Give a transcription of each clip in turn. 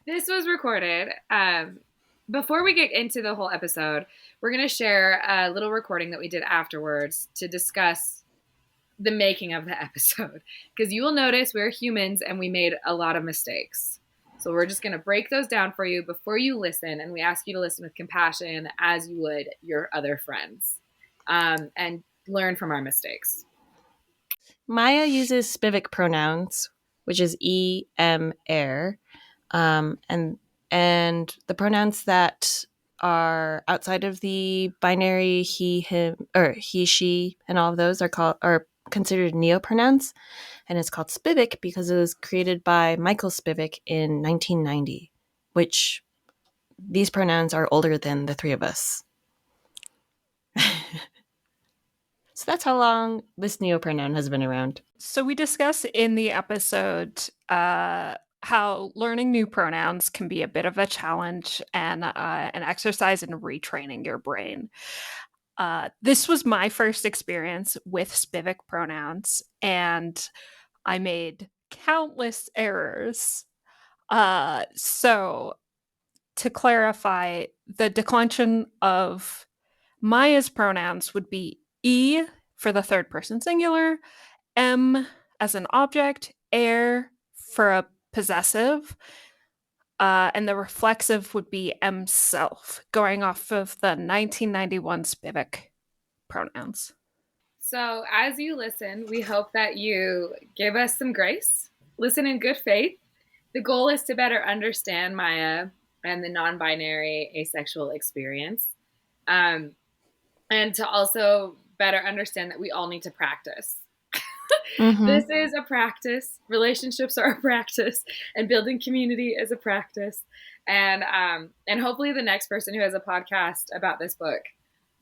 This was recorded. Before we get into the whole episode, we're going to share a little recording that we did afterwards to discuss the making of the episode. Because you will notice we're humans and we made a lot of mistakes. So we're just going to break those down for you before you listen. And we ask you to listen with compassion as you would your other friends, and learn from our mistakes. Maia uses Spivak pronouns, which is air. And the pronouns that are outside of the binary he, him, or he, she, and all of those are considered neopronouns, and it's called Spivak because it was created by Michael Spivak in 1990, which these pronouns are older than the three of us. So that's how long this neopronoun has been around. So we discuss in the episode how learning new pronouns can be a bit of a challenge and an exercise in retraining your brain. This was my first experience with Spivak pronouns, and I made countless errors. So to clarify, the declension of Maia's pronouns would be E for the third person singular, M as an object, air for a possessive, and the reflexive would be M self, going off of the 1991 Spivak pronouns. So as you listen, we hope that you give us some grace, listen in good faith. The goal is to better understand Maia and the non-binary asexual experience, and to also better understand that we all need to practice. Mm-hmm. This is a practice. Relationships are a practice, and building community is a practice. And hopefully the next person who has a podcast about this book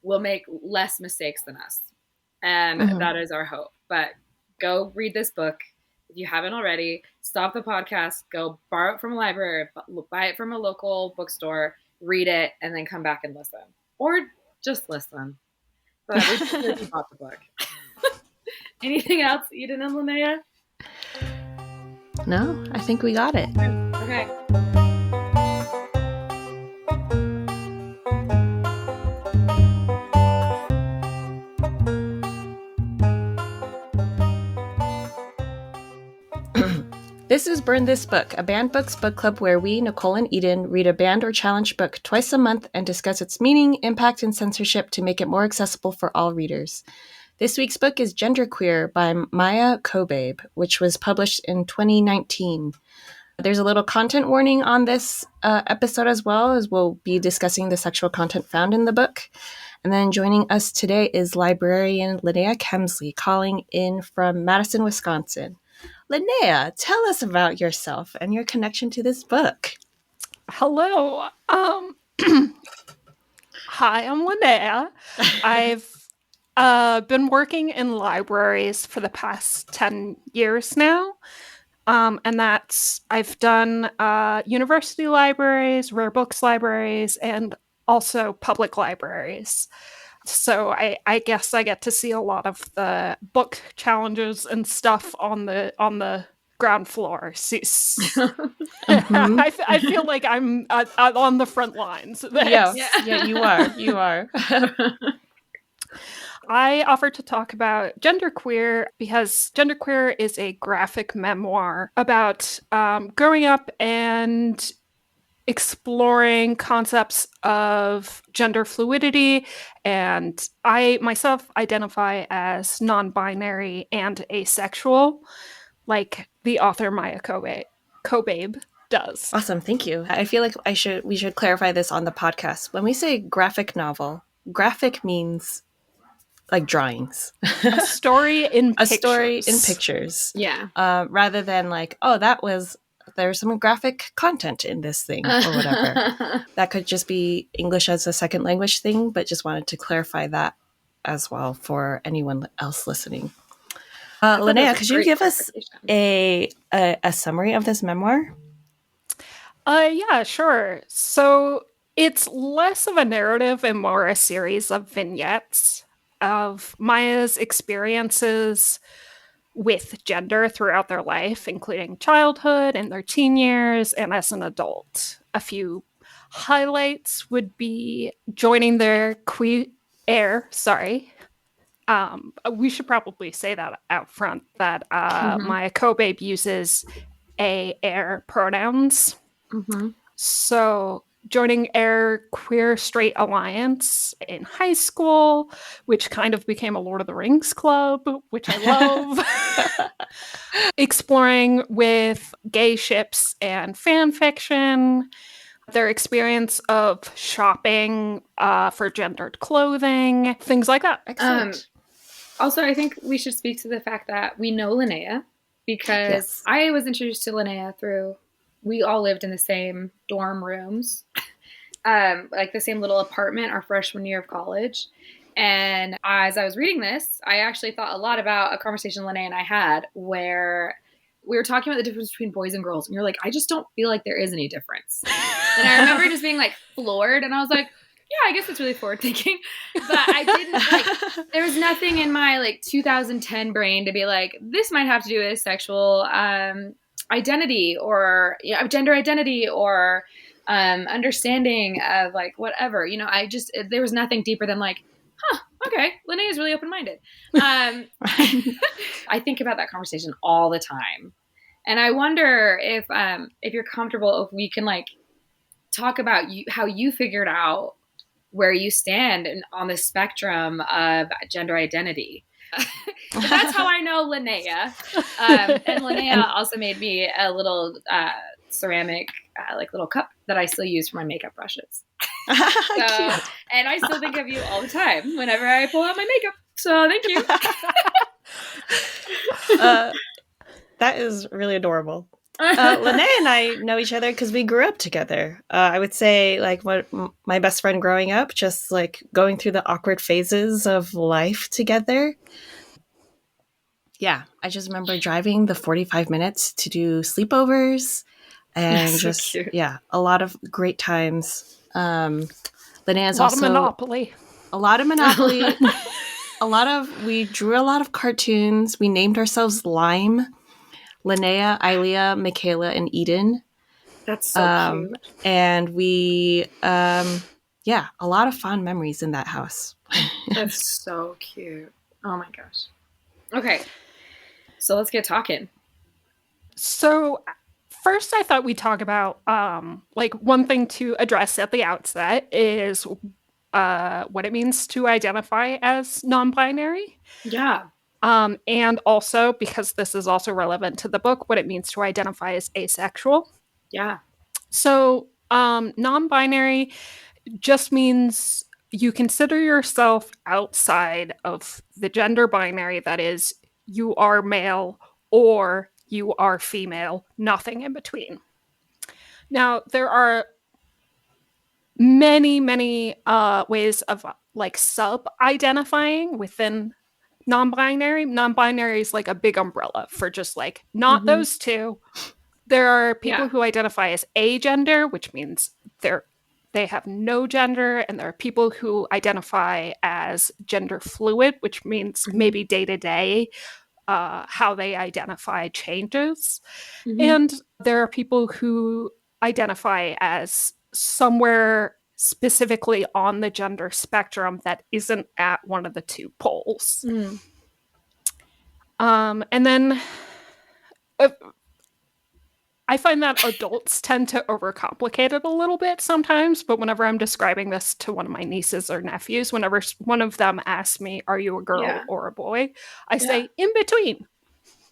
will make less mistakes than us. And mm-hmm. that is our hope. But go read this book. If you haven't already, stop the podcast, go borrow it from a library, buy it from a local bookstore, read it, and then come back and listen. Or just listen. But we should bought the book. Anything else, Eden and Linea? No, I think we got it. Okay. This is Burn This Book, a banned books book club where we, Nicole and Eden, read a banned or challenged book twice a month and discuss its meaning, impact, and censorship to make it more accessible for all readers. This week's book is Genderqueer by Maia Kobabe, which was published in 2019. There's a little content warning on this episode as well, as we'll be discussing the sexual content found in the book. And then joining us today is librarian Linea Kemsley, calling in from Madison, Wisconsin. Linea, tell us about yourself and your connection to this book. Hello. Hi, I'm Linea. I've been working in libraries for the past 10 years now. And I've done university libraries, rare books libraries, and also public libraries. So I guess I get to see a lot of the book challenges and stuff on the ground floor. Mm-hmm. I feel like I'm on the front lines. Yeah, you are. I offered to talk about Genderqueer because Genderqueer is a graphic memoir about growing up and exploring concepts of gender fluidity, and I myself identify as non-binary and asexual, like the author Maia Kobabe does. Awesome, thank you. I feel like we should clarify this on the podcast. When we say graphic novel, graphic means like drawings. A story in pictures. A story in pictures. Yeah. Rather than like, there's some graphic content in this thing or whatever. That could just be English as a second language thing, but just wanted to clarify that as well for anyone else listening. Linea, could you give us a summary of this memoir? Yeah, sure. So it's less of a narrative and more a series of vignettes of Maia's experiences with gender throughout their life, including childhood and their teen years and as an adult. A few highlights would be joining their queer, we should probably say that out front, that Maia Kobabe uses air pronouns. So joining Air Queer Straight Alliance in high school, which kind of became a Lord of the Rings club, which I love. Exploring with gay ships and fan fiction, their experience of shopping for gendered clothing, things like that. Excellent. Also, I think we should speak to the fact that we know Linea because I was introduced to Linea through, we all lived in the same dorm rooms, like the same little apartment our freshman year of college. And as I was reading this, I actually thought a lot about a conversation Linea and I had where we were talking about the difference between boys and girls. And you're like, I just don't feel like there is any difference. And I remember just being like floored. And I was like, yeah, I guess it's really forward thinking. But I didn't like, there was nothing in my like 2010 brain to be like, this might have to do with sexual identity or gender identity or understanding of like whatever. There was nothing deeper than like, okay, Linea is really open-minded. I think about that conversation all the time. And I wonder if you're comfortable, if we can like talk about how you figured out where you stand on the spectrum of gender identity. That's how I know Linea. And Linea also made me a little ceramic like little cup that I still use for my makeup brushes. And I still think of you all the time whenever I pull out my makeup. So thank you. That is really adorable. Linea and I know each other because we grew up together. I would say like what my best friend growing up, just like going through the awkward phases of life together. Yeah, I just remember driving the 45 minutes to do sleepovers and So just, cute. yeah, a lot of great times. Linea's A lot also of Monopoly. A lot of Monopoly. We drew a lot of cartoons. We named ourselves Lime. Linea, Ilea, Michaela, and Eden. That's so cute. And we, a lot of fond memories in that house. That's so cute. Oh my gosh. Okay. So let's get talking. So first I thought we'd talk about, like one thing to address at the outset is what it means to identify as non-binary. Yeah. And also, because this is also relevant to the book, what it means to identify as asexual. Yeah. So non-binary just means you consider yourself outside of the gender binary, that is, you are male or you are female, nothing in between. Now, there are many, many ways of like sub-identifying within non-binary. Non-binary is like a big umbrella for just like not those two. There are people who identify as agender, which means they have no gender, and there are people who identify as gender fluid, which means maybe day to day how they identify changes. And there are people who identify as somewhere specifically on the gender spectrum that isn't at one of the two poles. And then I find that adults tend to overcomplicate it a little bit sometimes, but whenever I'm describing this to one of my nieces or nephews, whenever one of them asks me, are you a girl or a boy? I say, in between.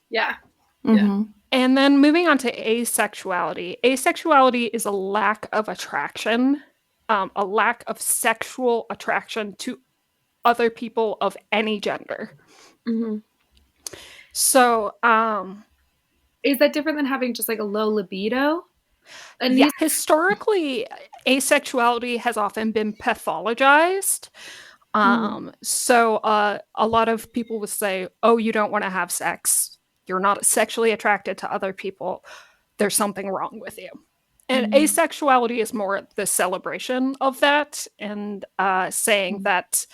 Yeah. And then moving on to asexuality. Asexuality is a lack of attraction, a lack of sexual attraction to other people of any gender. So, is that different than having just like a low libido? Yeah, historically, asexuality has often been pathologized. So a lot of people would say, oh, you don't want to have sex. You're not sexually attracted to other people. There's something wrong with you. And asexuality is more the celebration of that and saying that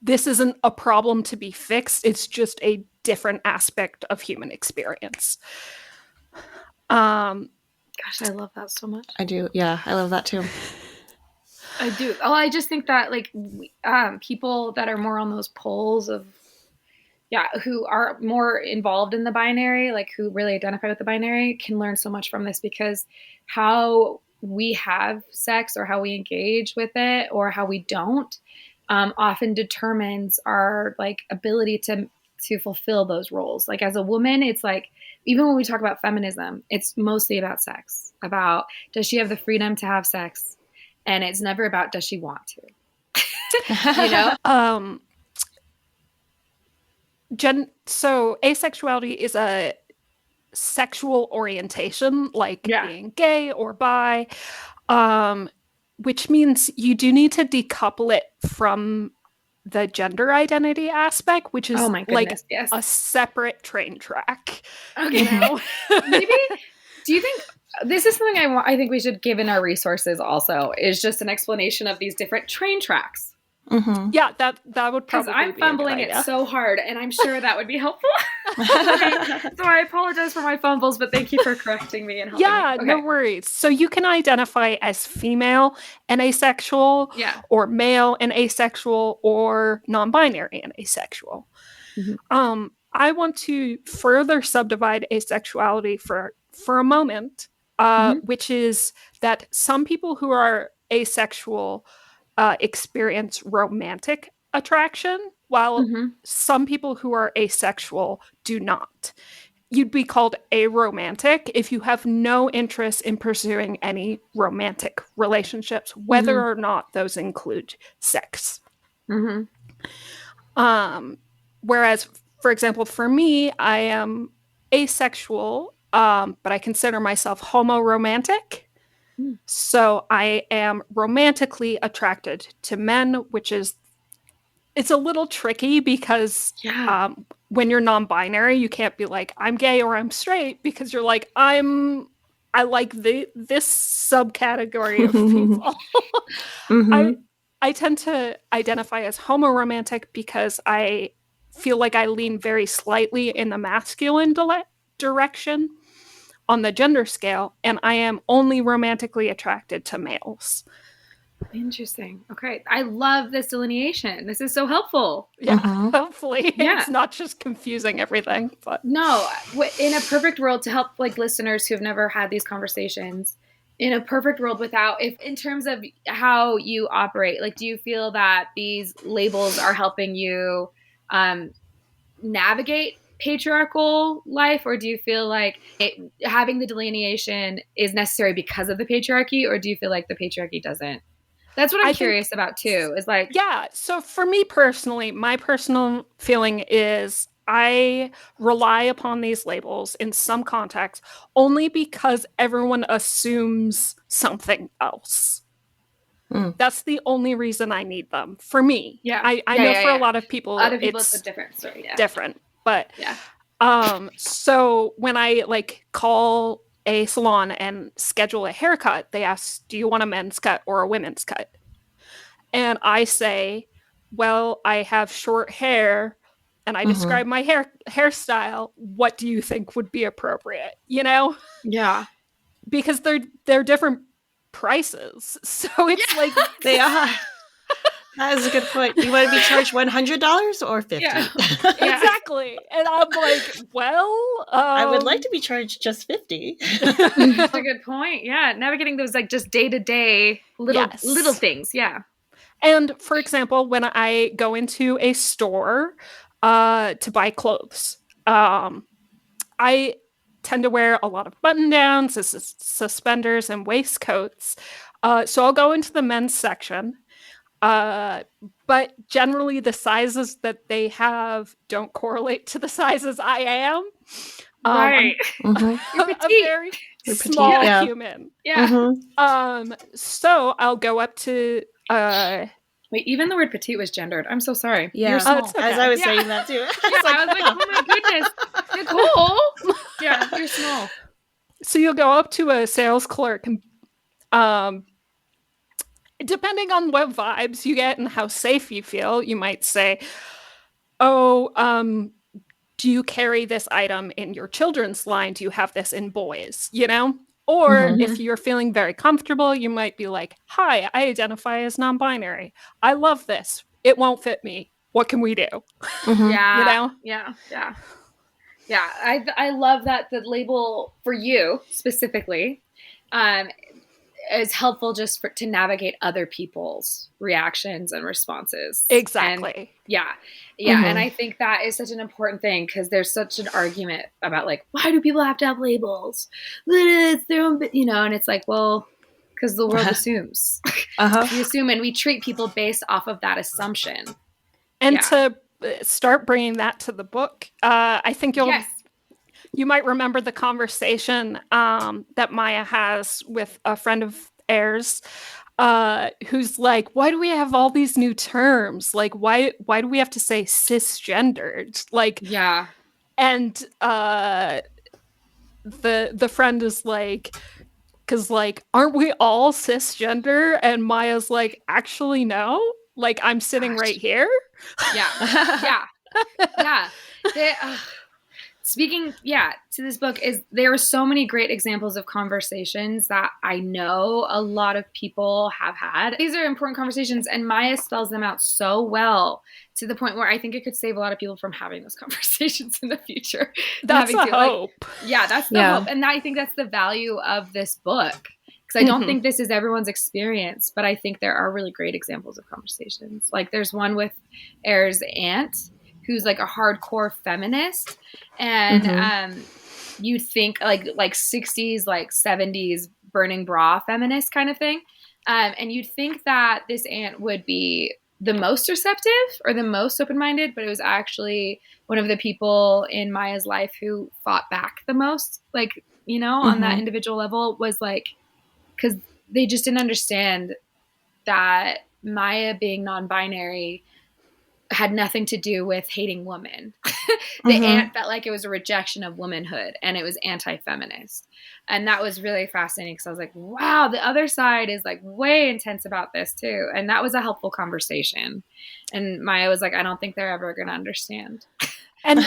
this isn't a problem to be fixed. It's just a different aspect of human experience. Gosh, I love that so much. I do. Yeah, I love that too. I do. Oh, I just think that like people that are more on those poles of, who are more involved in the binary, like who really identify with the binary, can learn so much from this, because how we have sex or how we engage with it or how we don't often determines our like ability to fulfill those roles. Like as a woman, it's like, even when we talk about feminism, it's mostly about sex, about does she have the freedom to have sex? And it's never about does she want to, you know? So asexuality is a sexual orientation, like being gay or bi, which means you do need to decouple it from the gender identity aspect, which is a separate train track. Okay. You know? Maybe, do you think this is something I think we should give in our resources also, is just an explanation of these different train tracks? Mm-hmm. Yeah, that would probably be I'm fumbling it so hard, and I'm sure that would be helpful. So I apologize for my fumbles, but thank you for correcting me and helping me. Okay. No worries. So you can identify as female and asexual, or male and asexual, or non-binary and asexual. Mm-hmm. I want to further subdivide asexuality for a moment, which is that some people who are asexual experience romantic attraction, while some people who are asexual do not. You'd be called aromantic if you have no interest in pursuing any romantic relationships, whether or not those include sex. Whereas, for example, for me, I am asexual, but I consider myself homoromantic. So I am romantically attracted to men, which is, it's a little tricky because when you're non-binary, you can't be like, I'm gay or I'm straight, because you're like, I like this subcategory of people. I tend to identify as homoromantic because I feel like I lean very slightly in the masculine direction on the gender scale, and I am only romantically attracted to males. Interesting. Okay. I love this delineation. This is so helpful. Yeah. Hopefully it's not just confusing everything. But no, in a perfect world, to help like listeners who have never had these conversations, in a perfect world without, if in terms of how you operate, like, do you feel that these labels are helping you navigate patriarchal life, or do you feel like having the delineation is necessary because of the patriarchy, or do you feel like the patriarchy doesn't? That's what I'm curious about too, is like... Yeah, so for me personally, my personal feeling is I rely upon these labels in some contexts only because everyone assumes something else. That's the only reason I need them. For me. Yeah. I know for a lot of people it's a different story. Yeah. Different. But so when I like call a salon and schedule a haircut, they ask, do you want a men's cut or a women's cut? And I say, well, I have short hair, and I describe my hairstyle. What do you think would be appropriate? You know? Yeah. Because they're different prices. So it's like they are. That is a good point. You want to be charged $100 or $50? Yeah. Exactly. And I'm like, well, I would like to be charged just $50. That's a good point. Yeah, navigating those like just day-to-day little things. Yeah. And for example, when I go into a store to buy clothes, I tend to wear a lot of button-downs, suspenders, and waistcoats. So I'll go into the men's section. But generally the sizes that they have don't correlate to the sizes I am. Right. I'm a very small human. Yeah. So I'll go up to wait, even the word petite was gendered. I'm so sorry. Yeah. You're small. Okay. As I was saying that too. I was like, oh my goodness. Nicole. Yeah, you're small. So you'll go up to a sales clerk and depending on what vibes you get and how safe you feel, you might say, oh, do you carry this item in your children's line? Do you have this in boys? You know? Or Mhm. if you're feeling very comfortable, you might be like, hi, I identify as non-binary. I love this. It won't fit me. What can we do? Mhm. Yeah. You know? Yeah. I love that the label for you specifically is helpful just to navigate other people's reactions and responses. Exactly. And yeah. Mhm. And I think that is such an important thing because there's such an argument about like, why do people have to have labels? It's their own, and it's like, well, because the world assumes. We assume and we treat people based off of that assumption. And to start bringing that to the book, I think you might remember the conversation that Maia has with a friend of theirs, who's like, why do we have all these new terms? Like, why do we have to say cisgendered? Like, yeah. And the friend is like, because like, aren't we all cisgender? And Maya's like, actually, no. Like, I'm sitting right here. Yeah. Speaking, to this book there are so many great examples of conversations that I know a lot of people have had. These are important conversations, and Maia spells them out so well to the point where I think it could save a lot of people from having those conversations in the future. That's the hope. That's the hope, and I think that's the value of this book. Because I don't think this is everyone's experience, but I think there are really great examples of conversations. Like there's one with Air's aunt, who's like a hardcore feminist, and you think like 60s, like 70s burning bra feminist kind of thing, and you'd think that this aunt would be the most receptive or the most open-minded, but it was actually one of the people in Maia's life who fought back the most, like, on that individual level, was like, because they just didn't understand that Maia being non-binary had nothing to do with hating women. The aunt felt like it was a rejection of womanhood, and it was anti-feminist. And that was really fascinating because I was like, wow, the other side is like way intense about this too. And that was a helpful conversation. And Maia was like, I don't think they're ever going to understand. And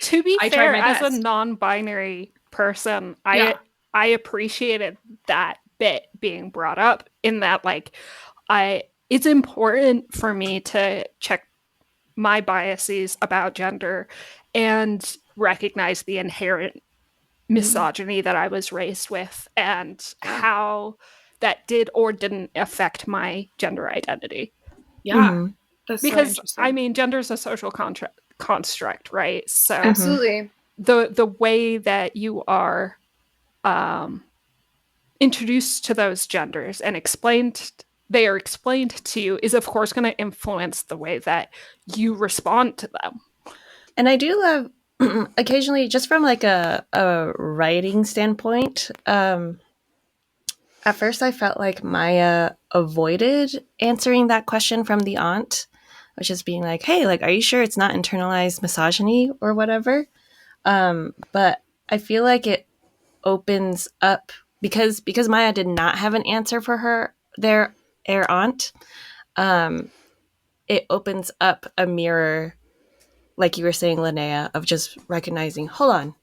to be fair, as a non-binary person, I appreciated that bit being brought up, in that like it's important for me to check my biases about gender and recognize the inherent misogyny that I was raised with, and how that did or didn't affect my gender identity. That's because so I mean, gender is a social construct, right? So absolutely, the way that you are introduced to those genders and they are explained to you is of course going to influence the way that you respond to them. And I do love occasionally, just from like a writing standpoint, at first I felt like Maia avoided answering that question from the aunt, which is being like, hey, like, are you sure it's not internalized misogyny or whatever? But I feel like it opens up, because Maia did not have an answer for their aunt. It opens up a mirror, like you were saying, Linea, of just recognizing, hold on,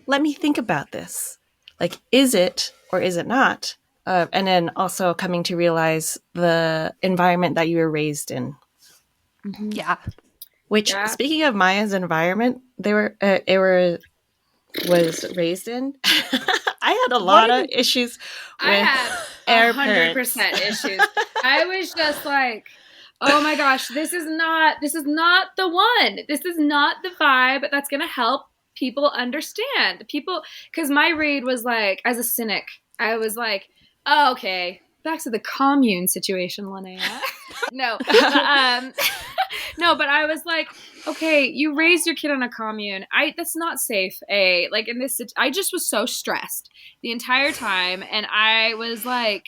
let me think about this. Like, is it or is it not? And then also coming to realize the environment that you were raised in. Yeah. Which, speaking of Maia's environment, was raised in. I had a lot of issues with I had 100% issues. I was just like, oh my gosh, this is not the one. This is not the vibe that's going to help people understand. Because my read was like, as a cynic, I was like, oh, okay, back to the commune situation, Linea. No, but I was like, okay, you raised your kid on a commune. That's not safe. Like in this, I just was so stressed the entire time, and I was like,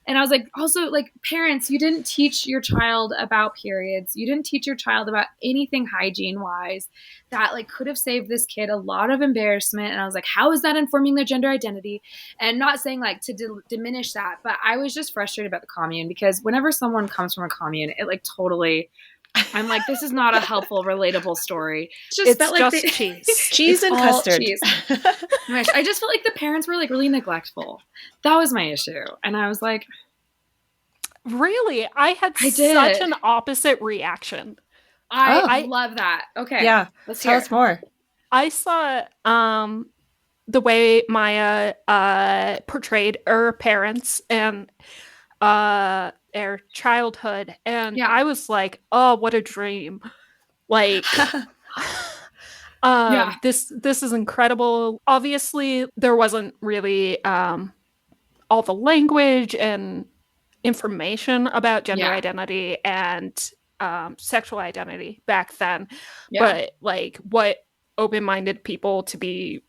And I was like, also, like, parents, you didn't teach your child about periods. You didn't teach your child about anything hygiene wise that like could have saved this kid a lot of embarrassment. And I was like, how is that informing their gender identity? And not saying like to diminish that, but I was just frustrated about the commune, because whenever someone comes from a commune, it like totally, I'm like, this is not a helpful, relatable story. It's just cheese. Cheese and custard. Cheese. I just felt like the parents were like really neglectful. That was my issue. And I was like, really? I had such an opposite reaction. I love that. Okay. Yeah. Let's tell us more. I saw the way Maia portrayed her parents and their childhood, and I was like, oh, what a dream. Like this is incredible. Obviously there wasn't really all the language and information about gender identity and sexual identity back then, but like what open-minded people to be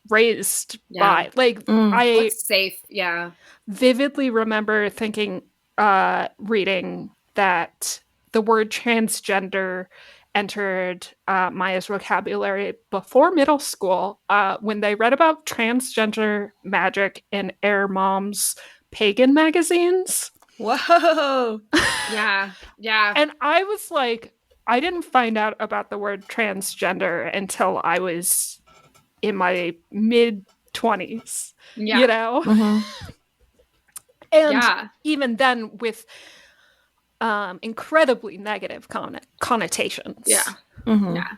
raised by, like I what's safe. Vividly remember thinking reading that the word transgender entered Maia's vocabulary before middle school when they read about transgender magic in Air Mom's pagan magazines. Whoa. Yeah. And I was like, I didn't find out about the word transgender until I was in my mid-20s, you know? Mm-hmm. And even then with incredibly negative connotations. Yeah. Mm-hmm. Yeah,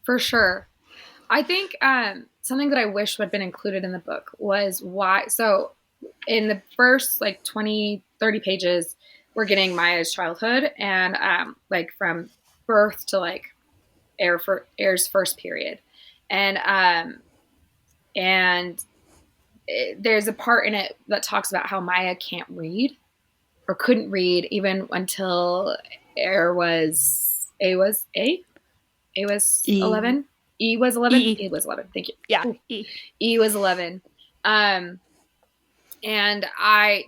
for sure. I think something that I wish would have been included in the book was why. So in the first like 20, 30 pages, we're getting Maia's childhood and like from birth to like Air's first period. And there's a part in it that talks about how Maia can't read or couldn't read even until Air was 11. E was 11. E was 11. Thank you. Yeah. E was 11. And I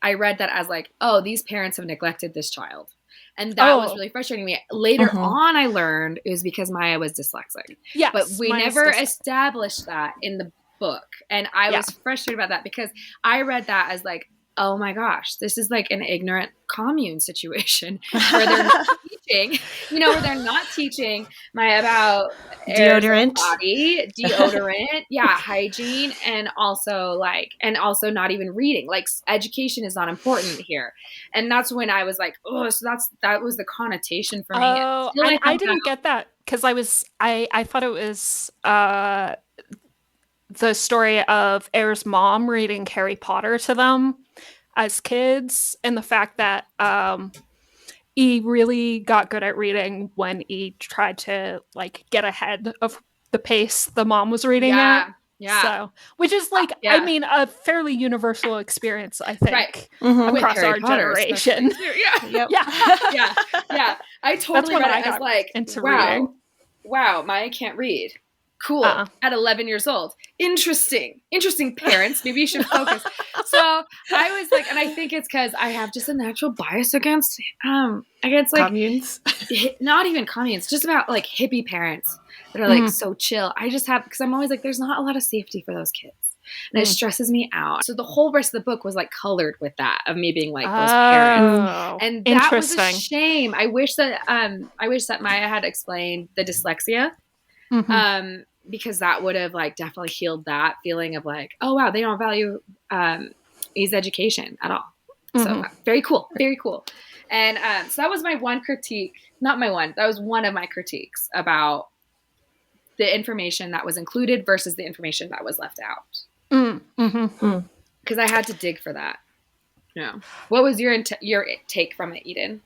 read that as like, oh, these parents have neglected this child. And that was really frustrating me. Later on, I learned it was because Maia was dyslexic. Yes, but we never established that in the book. And I was frustrated about that because I read that as like, oh my gosh, this is like an ignorant commune situation where they're not teaching, where they're not teaching Maia about deodorant, hygiene, and also not even reading. Like education is not important here. And that's when I was like, oh, so that was the connotation for me. Oh, I didn't get that because I thought it was the story of Air's mom reading Harry Potter to them as kids, and the fact that he really got good at reading when he tried to like get ahead of the pace the mom was reading at. Yeah. So, which is like, I mean, a fairly universal experience, I think, across our generation. Yeah. I totally read it as like, wow, Maia can't read. Cool. At 11 years old. Interesting parents. Maybe you should focus. So I was like, and I think it's because I have just a natural bias against like communes. Not even communes, just about like hippie parents that are like so chill. I just have, because I'm always like, there's not a lot of safety for those kids. And it stresses me out. So the whole rest of the book was like colored with that, of me being like those parents. And that was a shame. I wish that Maia had explained the dyslexia. Because that would have like definitely healed that feeling of like, oh wow, they don't value his education at all. So very cool. And so that was my one critique, that was one of my critiques about the information that was included versus the information that was left out. Because I had to dig for that. Yeah. What was your take from it, Eden?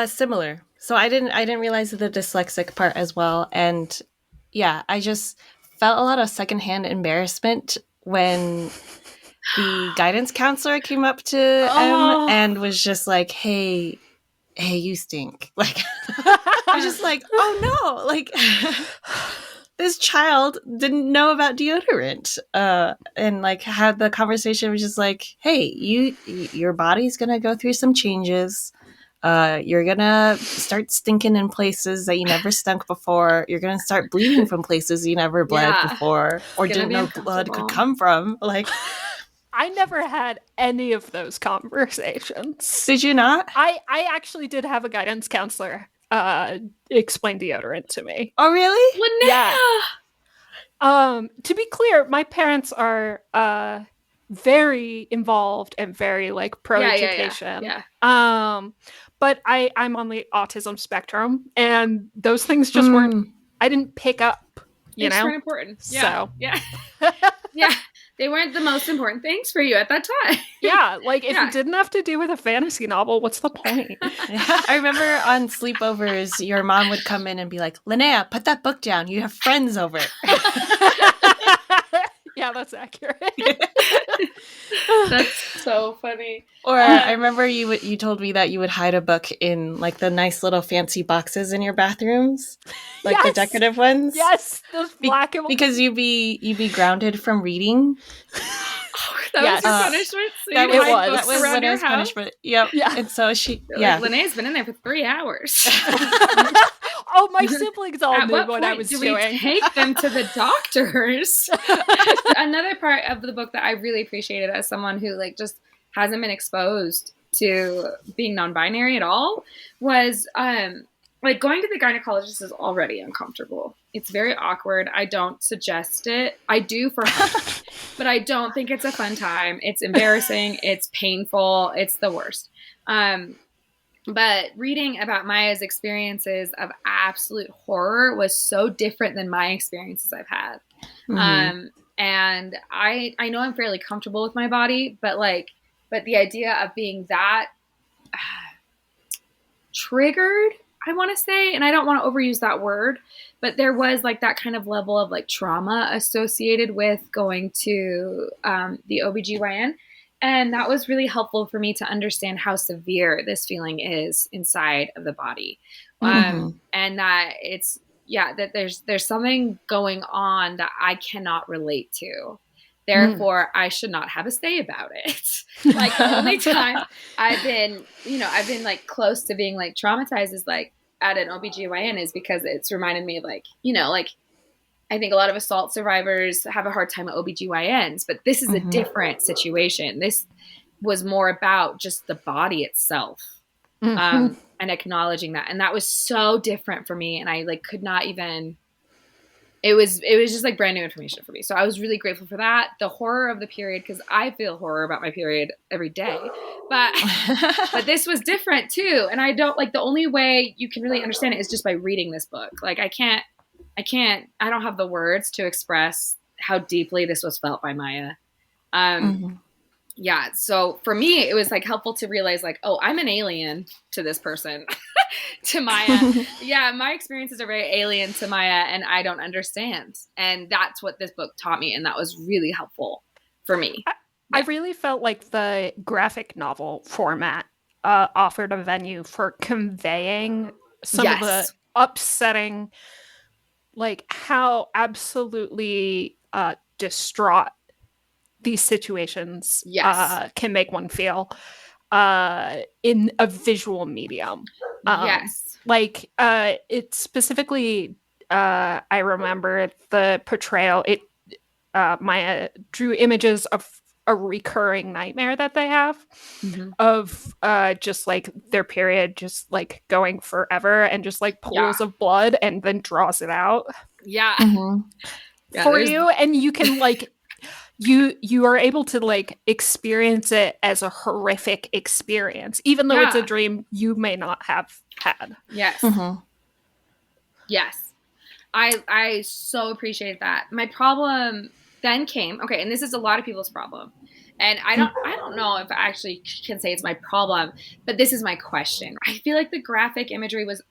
Similar. So I didn't realize the dyslexic part as well, and yeah, I just felt a lot of secondhand embarrassment when the guidance counselor came up to M and was just like, hey, you stink. Like, I was just like, oh no, like, this child didn't know about deodorant, and like had the conversation was just like, hey, your body's gonna go through some changes. You're gonna start stinking in places that you never stunk before. You're gonna start bleeding from places you never bled before or didn't know blood could come from. Like, I never had any of those conversations. Did you not? I actually did have a guidance counselor explain deodorant to me. Oh, really? Linea! Yeah. To be clear, my parents are very involved and very like pro education. Yeah. But I'm on the autism spectrum, and those things just weren't. I didn't pick up. You know, weren't important. Yeah. So yeah. Yeah. They weren't the most important things for you at that time. Yeah, like if it didn't have to do with a fantasy novel, what's the point? I remember on sleepovers, your mom would come in and be like, Linea, put that book down. You have friends over. Yeah, that's accurate. That's so funny. Or I remember you told me that you would hide a book in like the nice little fancy boxes in your bathrooms, like the decorative ones. Yes, those black and white. Because you'd be grounded from reading. That was your punishment. So that was Linea's punishment. Yep. Yeah. And so she, Linea's been in there for 3 hours. Oh, my siblings all knew what I was doing. We take them to the doctors? Another part of the book that I really appreciated as someone who like just hasn't been exposed to being non-binary at all was like going to the gynecologist is already uncomfortable. It's very awkward. I don't suggest it. I do for her, but I don't think it's a fun time. It's embarrassing. It's painful. It's the worst. But reading about Maia's experiences of absolute horror was so different than my experiences I've had. Mm-hmm. And I know I'm fairly comfortable with my body, but the idea of being that triggered, I want to say, and I don't want to overuse that word, but there was like that kind of level of like trauma associated with going to the OBGYN. And that was really helpful for me to understand how severe this feeling is inside of the body. And that it's, that there's something going on that I cannot relate to. Therefore, I should not have a say about it. Like the only time I've been like close to being like traumatized is like at an OBGYN is because it's reminded me of like, like I think a lot of assault survivors have a hard time at OBGYNs, but this is a different situation. This was more about just the body itself and acknowledging that. And that was so different for me. And I like could not even, it was just like brand new information for me. So I was really grateful for that. The horror of the period, because I feel horror about my period every day, but this was different too. And I don't like the only way you can really understand it is just by reading this book. Like I don't have the words to express how deeply this was felt by Maia. Yeah. So for me, it was like helpful to realize like, oh, I'm an alien to this person, to Maia. Yeah. My experiences are very alien to Maia and I don't understand. And that's what this book taught me. And that was really helpful for me. I really felt like the graphic novel format offered a venue for conveying some of the upsetting, like how absolutely distraught these situations can make one feel in a visual medium. Like it specifically, I remember the portrayal. Maia drew images of a recurring nightmare that they have of just like their period just like going forever and just like pools of blood and then draws it out for you, and you can like you are able to like experience it as a horrific experience even though it's a dream you may not have had. Yes, I so appreciate that. My problem then came, and this is a lot of people's problem. And I don't know if I actually can say it's my problem, but this is my question. I feel like the graphic imagery was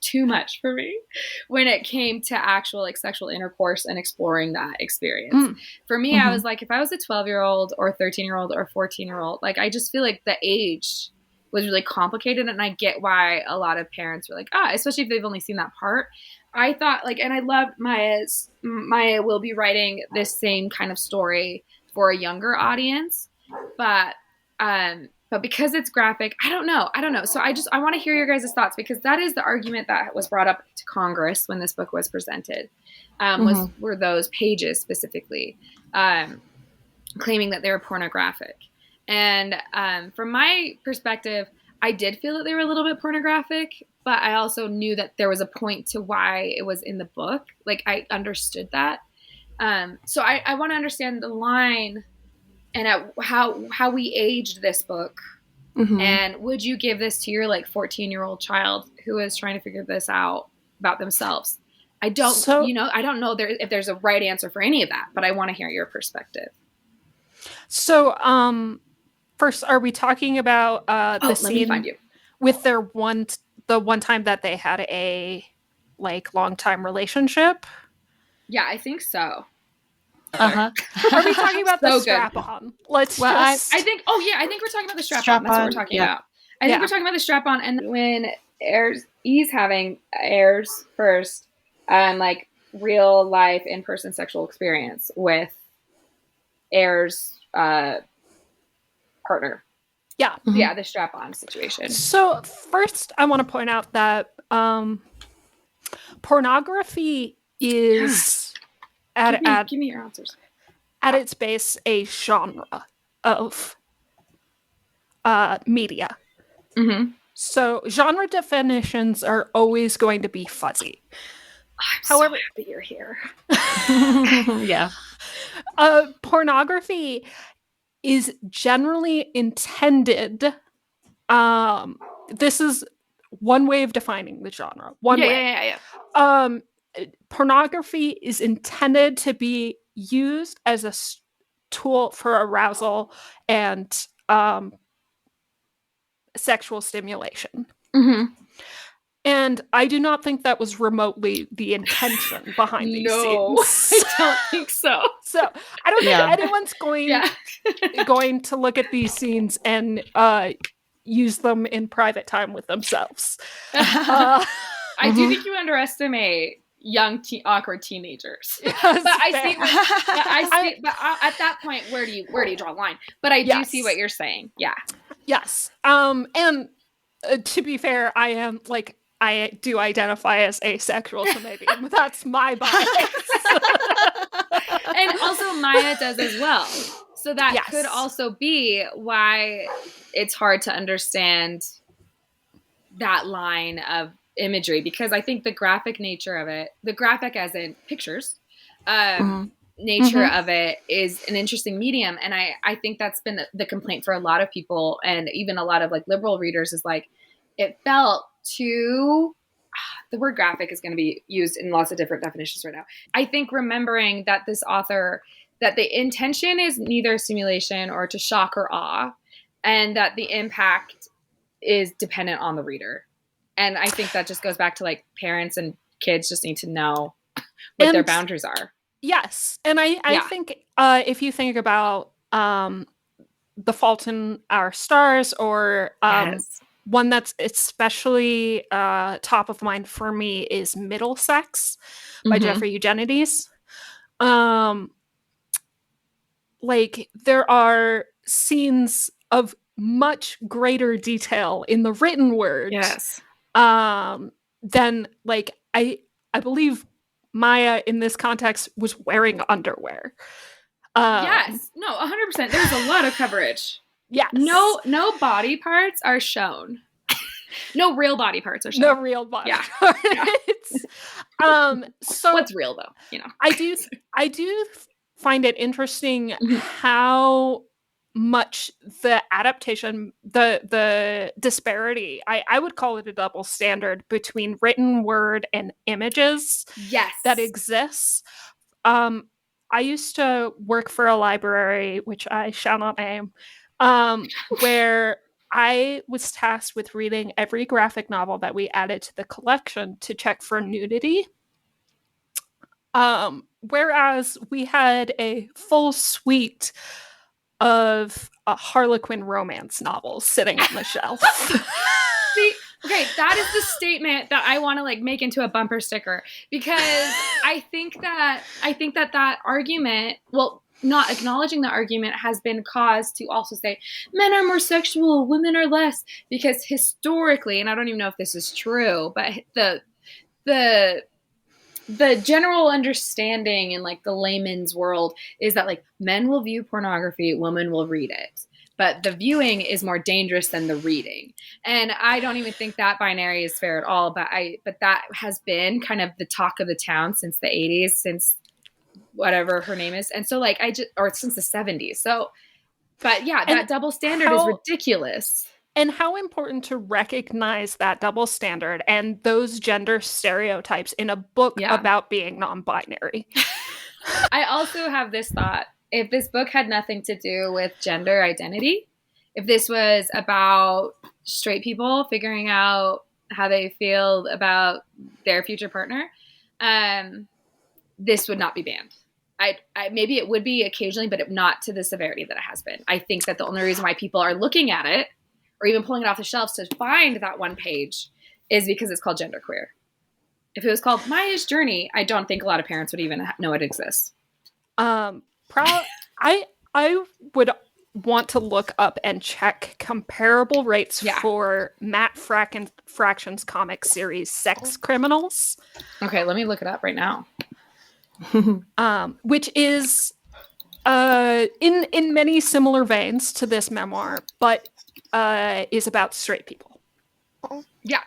too much for me when it came to actual like sexual intercourse and exploring that experience. For me, I was like, if I was a 12-year-old or 13-year-old or 14-year-old, like I just feel like the age was really complicated. And I get why a lot of parents were like, especially if they've only seen that part. I thought like, and I loved Maya will be writing this same kind of story for a younger audience, but because it's graphic, I don't know. So I want to hear your guys' thoughts, because that is the argument that was brought up to Congress when this book was presented. Were those pages specifically claiming that they were pornographic. And from my perspective, I did feel that they were a little bit pornographic, but I also knew that there was a point to why it was in the book. Like, I understood that. So I want to understand the line and how we aged this book. Mm-hmm. And would you give this to your like 14-year-old child who is trying to figure this out about themselves? I don't know if there's a right answer for any of that, but I want to hear your perspective. So, first, are we talking about the scene with the one time that they had a like long time relationship? Yeah, I think so. Are we talking about the strap-on? I think we're talking about the strap-on. That's what we're talking about. I think we're talking about the strap-on, and when E's having Ayers first, like real life in-person sexual experience with Ayers' partner. Yeah. Mm-hmm. Yeah, the strap-on situation. So first, I want to point out that pornography is give me your answers. At its base, a genre of media. Mm-hmm. So genre definitions are always going to be fuzzy. However, so happy you're here. Yeah. Pornography is generally intended. This is one way of defining the genre. Yeah. Pornography is intended to be used as a tool for arousal and sexual stimulation. Mm-hmm. And I do not think that was remotely the intention behind these scenes. I don't think so. So I don't think anyone's going to look at these scenes and use them in private time with themselves. I do think you underestimate young awkward teenagers. Yes, but I see. But at that point, where do you draw the line? But I do see what you're saying. Yeah. Yes. And to be fair, I do identify as asexual, so maybe that's my bias. And also Maya does as well. So that could also be why it's hard to understand that line of imagery, because I think the graphic nature of it, the graphic as in pictures, nature of it is an interesting medium. And I think that's been the complaint for a lot of people, and even a lot of like liberal readers, is like, it felt too, the word graphic is going to be used in lots of different definitions right now. I think remembering that this author, that the intention is neither stimulation or to shock or awe, and that the impact is dependent on the reader. And I think that just goes back to like parents and kids just need to know what their boundaries are. Yes. And I think if you think about The Fault in Our Stars, or one that's especially top of mind for me is Middlesex by Jeffrey Eugenides. Like, there are scenes of much greater detail in the written word. Yes. Then like I believe Maya in this context was wearing underwear. Yes. No, 100%. There's a lot of coverage. Yes. No body parts are shown. No real body parts are shown. No real body parts. So what's real though? You know. I do find it interesting how much the adaptation, the disparity, I would call it a double standard between written word and images that exists. I used to work for a library, which I shall not name, where I was tasked with reading every graphic novel that we added to the collection to check for nudity. Whereas we had a full suite of Harlequin romance novels sitting on the shelf. See, Okay, that is the statement that I want to like make into a bumper sticker, because I think that argument, well, not acknowledging the argument has been caused to also say men are more sexual, women are less, because historically, and I don't even know if this is true, but the general understanding in like the layman's world is that like men will view pornography, women will read it. But the viewing is more dangerous than the reading. And I don't even think that binary is fair at all. But that has been kind of the talk of the town since the 80s, since whatever her name is. And so like or since the 70s. So, but yeah, that double standard is ridiculous. And how important to recognize that double standard and those gender stereotypes in a book about being non-binary. I also have this thought. If this book had nothing to do with gender identity, if this was about straight people figuring out how they feel about their future partner, this would not be banned. I maybe it would be occasionally, but not to the severity that it has been. I think that the only reason why people are looking at it or even pulling it off the shelves to find that one page is because it's called genderqueer. If it was called Maia's Journey, I don't think a lot of parents would even know it exists. I would want to look up and check comparable rates for Matt Fraction's comic series Sex Criminals. Okay, let me look it up right now. Which is in many similar veins to this memoir, but is about straight people. Yeah.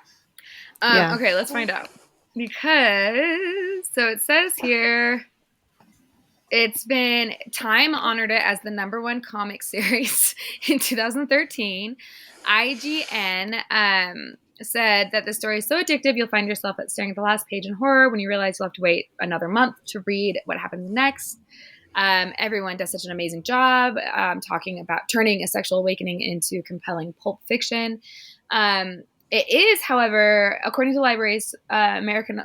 Okay, let's find out. Because, so it says here, it's been Time honored it as the #1 comic series in 2013. IGN said that the story is so addictive you'll find yourself staring at the last page in horror when you realize you'll have to wait another month to read what happens next. Everyone does such an amazing job talking about turning a sexual awakening into compelling pulp fiction. It is, however, according to libraries, American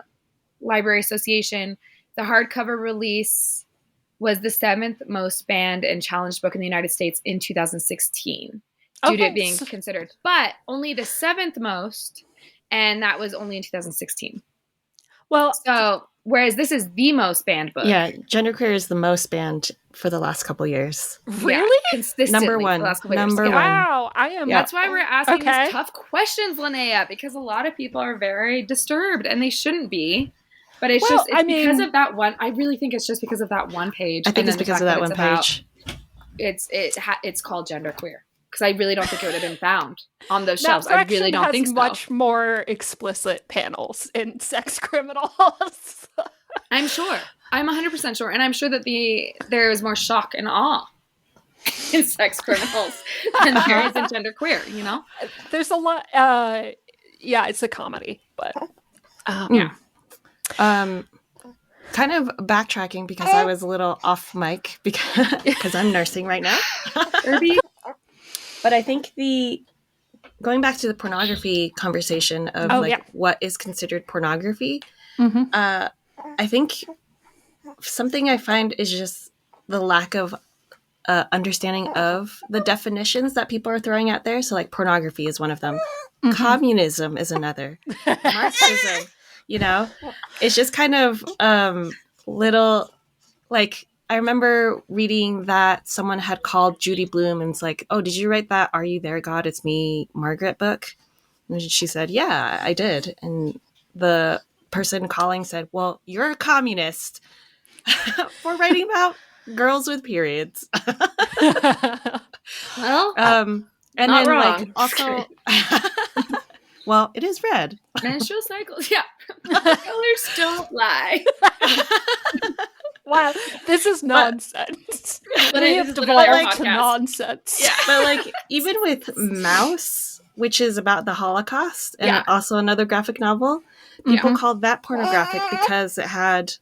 Library Association, the hardcover release was the 7th most banned and challenged book in the United States in 2016 due to it being considered, but only the 7th most, and that was only in 2016. Well, so whereas this is the most banned book. Yeah, genderqueer is the most banned for the last couple years. Really? Yeah, consistently. Number one. Number one. Wow, I am. That's why we're asking these tough questions, Linea, because a lot of people are very disturbed, and they shouldn't be. But it's because of that one. I really think it's just because of that one page. I think it's because of that one page. It's called genderqueer. Because I really don't think it would have been found on those shelves. I really don't think so. Much more explicit panels in Sex Criminals. I'm sure. I'm 100% sure. And I'm sure that there is more shock and awe in Sex Criminals than there is in genderqueer, you know? There's a lot. Yeah, it's a comedy, but yeah. Kind of backtracking because I was a little off mic because I'm nursing right now. But I think going back to the pornography conversation of what is considered pornography, I think something I find is just the lack of understanding of the definitions that people are throwing out there. So like pornography is one of them. Communism is another. Marxism, it's just kind of little like, I remember reading that someone had called Judy Blume and was like, oh, did you write that Are You There, God? It's Me, Margaret book? And she said, yeah, I did. And the person calling said, well, you're a communist for writing about girls with periods. Well, and not then wrong. Like also well, it is red. Menstrual cycles, yeah. Colors don't lie. Wow, this is nonsense. But we have devolved to nonsense. Yeah. But like even with Mouse, which is about the Holocaust and also another graphic novel, people called that pornographic because it had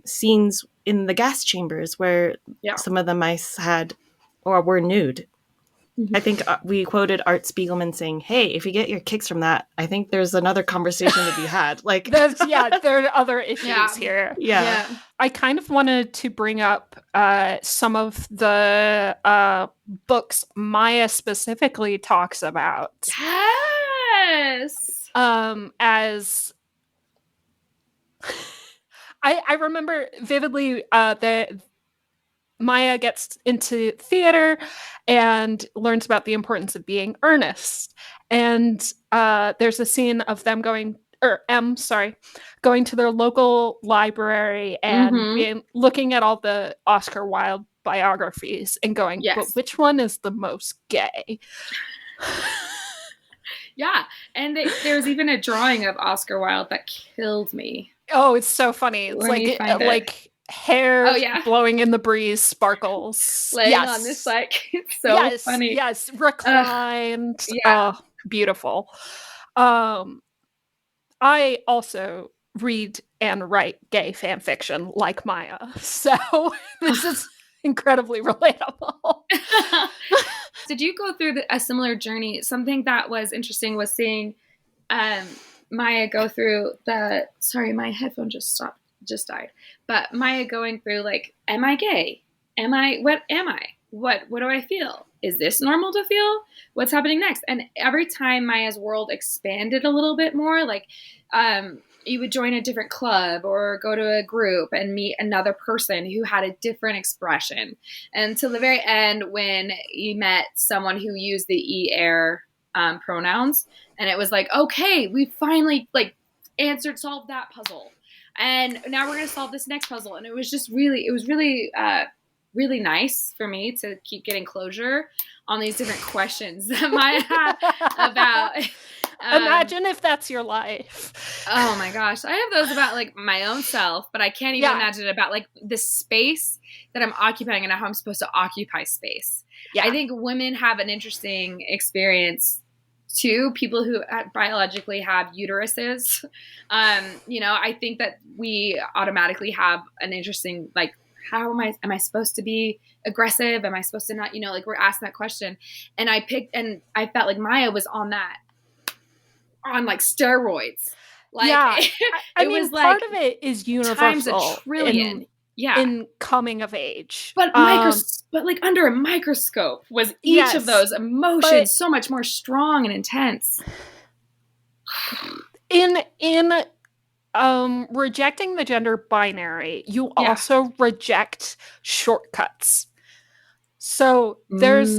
scenes in the gas chambers where some of the mice had or were nude. I think we quoted Art Spiegelman saying, hey, if you get your kicks from that, I think there's another conversation to be had. Like, there are other issues here. Yeah. I kind of wanted to bring up some of the books Maia specifically talks about. Yes! Yes. As I remember vividly that Maia gets into theater and learns about the importance of being earnest. And there's a scene of them going to their local library and looking at all the Oscar Wilde biographies and going, Yes. but which one is the most gay? Yeah. And there's even a drawing of Oscar Wilde that killed me. Oh, it's so funny. It's like hair blowing in the breeze, sparkles. Laying on this, like, it's so funny. Yes, reclined. Oh, beautiful. I also read and write gay fan fiction like Maia. So this is incredibly relatable. Did you go through a similar journey? Something that was interesting was seeing Maia go through sorry, my headphone just died. But Maia going through, like, am I gay? What am I? What do I feel? Is this normal to feel? What's happening next? And every time Maia's world expanded a little bit more, like, you would join a different club or go to a group and meet another person who had a different expression. And to the very end, when you met someone who used the er pronouns, and it was like, okay, we finally, like, solved that puzzle. And now we're going to solve this next puzzle. And it was really nice for me to keep getting closure on these different questions that Maia had about. Imagine if that's your life. Oh my gosh. I have those about, like, my own self, but I can't even imagine about, like, the space that I'm occupying and how I'm supposed to occupy space. Yeah. I think women have an interesting experience too. People who biologically have uteruses. I think that we automatically have an interesting, like, how am I supposed to be aggressive? Am I supposed to not, like, we're asking that question. And I felt like Maia was on like steroids. Like, yeah. I mean, was part like of it is universal. Times a trillion. In coming of age. But like under a microscope was each of those emotions so much more strong and intense. In rejecting the gender binary, you also reject shortcuts. So there's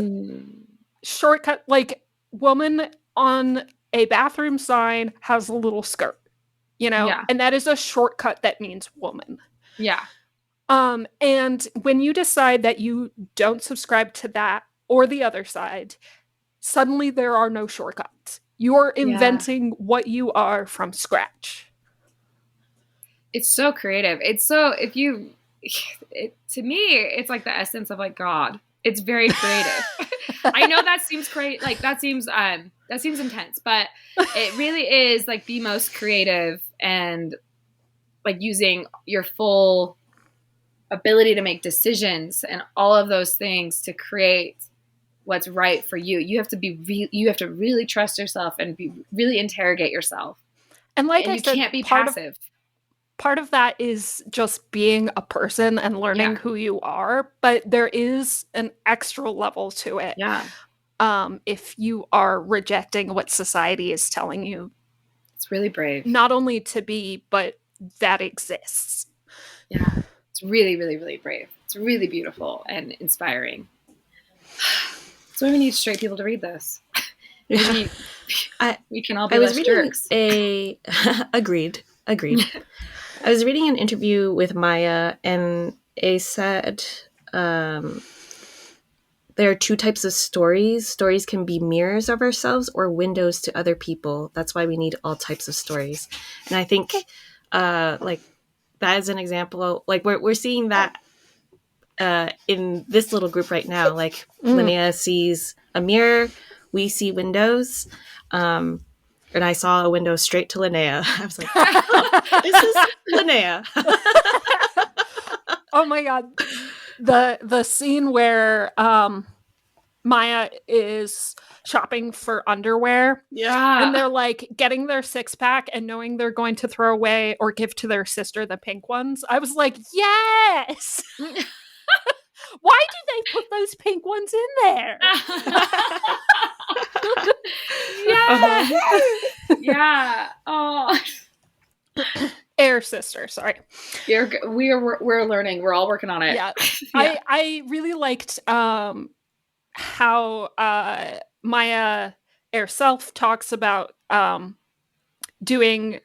shortcut, like, woman on a bathroom sign has a little skirt, and that is a shortcut that means woman. Yeah. And when you decide that you don't subscribe to that or the other side, suddenly there are no shortcuts. You're inventing what you are from scratch. It's so creative. It's so, to me, it's like the essence of, like, God. It's very creative. I know that seems great. Like, that seems intense, but it really is, like, the most creative and, like, using your full ability to make decisions and all of those things to create what's right for you. You have to really trust yourself and really interrogate yourself. And like I you said, can't be passive. Part of that is just being a person and learning who you are, but there is an extra level to it. Yeah. If you are rejecting what society is telling you. It's really brave. Not only to be, but that exists. Yeah. It's really, really, really brave. It's really beautiful and inspiring. So we need straight people to read this. We can all be less jerks. Agreed. I was reading an interview with Maia, and they said there are two types of stories. Stories can be mirrors of ourselves or windows to other people. That's why we need all types of stories. And I think like that is an example. Like we're seeing that in this little group right now. Like Linea sees a mirror, we see windows. And I saw a window straight to Linea. I was like, oh, this is Linea. Oh my God. The scene where Maia is shopping for underwear. Yeah. And they're like getting their 6-pack and knowing they're going to throw away or give to their sister the pink ones. I was like, yes. Why did they put those pink ones in there? Yeah. Yeah. Oh, Air sister, sorry. we're learning. We're all working on it. Yeah. Yeah. I really liked how Maya herself talks about getting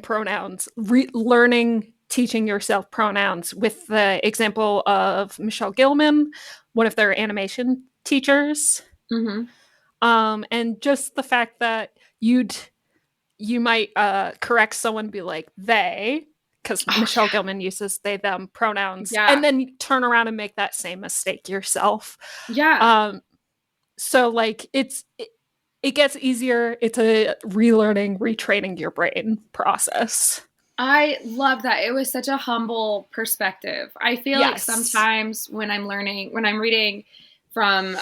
pronouns, learning, teaching yourself pronouns, with the example of Michelle Gilman, one of their animation teachers. Mm-hmm. And just the fact that you might correct someone, be like they, because Oh, Michelle Gilman uses they them pronouns, yeah. and then you turn around and make that same mistake yourself. Yeah. So like it gets easier. It's a relearning, retraining your brain process. I love that. It was such a humble perspective. I feel like Yes. sometimes when I'm reading from,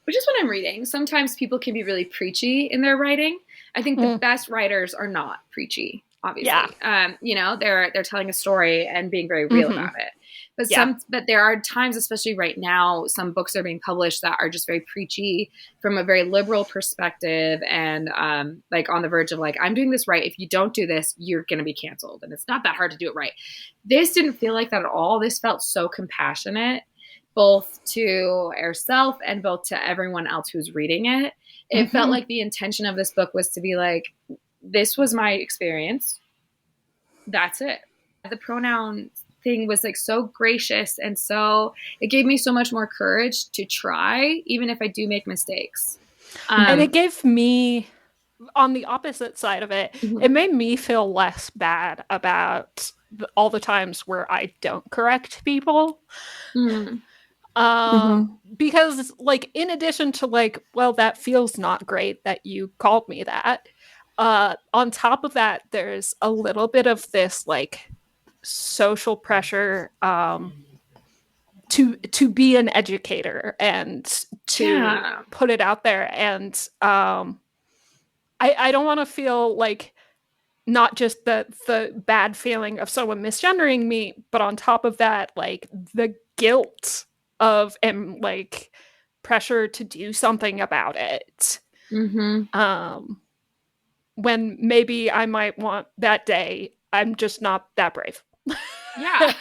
just when I'm reading, sometimes people can be really preachy in their writing. I think the best writers are not preachy, obviously. Yeah. They're telling a story and being very real about it. But there are times, especially right now, some books are being published that are just very preachy from a very liberal perspective, and like on the verge of like, I'm doing this right. If you don't do this, you're going to be canceled, and it's not that hard to do it right. This didn't feel like that at all. This felt so compassionate, both to herself and both to everyone else who's reading it. It felt like the intention of this book was to be like, this was my experience. That's it. The pronoun thing was like so gracious, and so it gave me so much more courage to try, even if I do make mistakes. And it gave me, on the opposite side of it, it made me feel less bad about all the times where I don't correct people. Because like, in addition to like, well, that feels not great that you called me that, on top of that, there's a little bit of this like social pressure to be an educator and to put it out there. And I don't want to feel like, not just the bad feeling of someone misgendering me, but on top of that, like the guilt of, and like pressure to do something about it. When maybe I might want that day, I'm just not that brave. Yeah.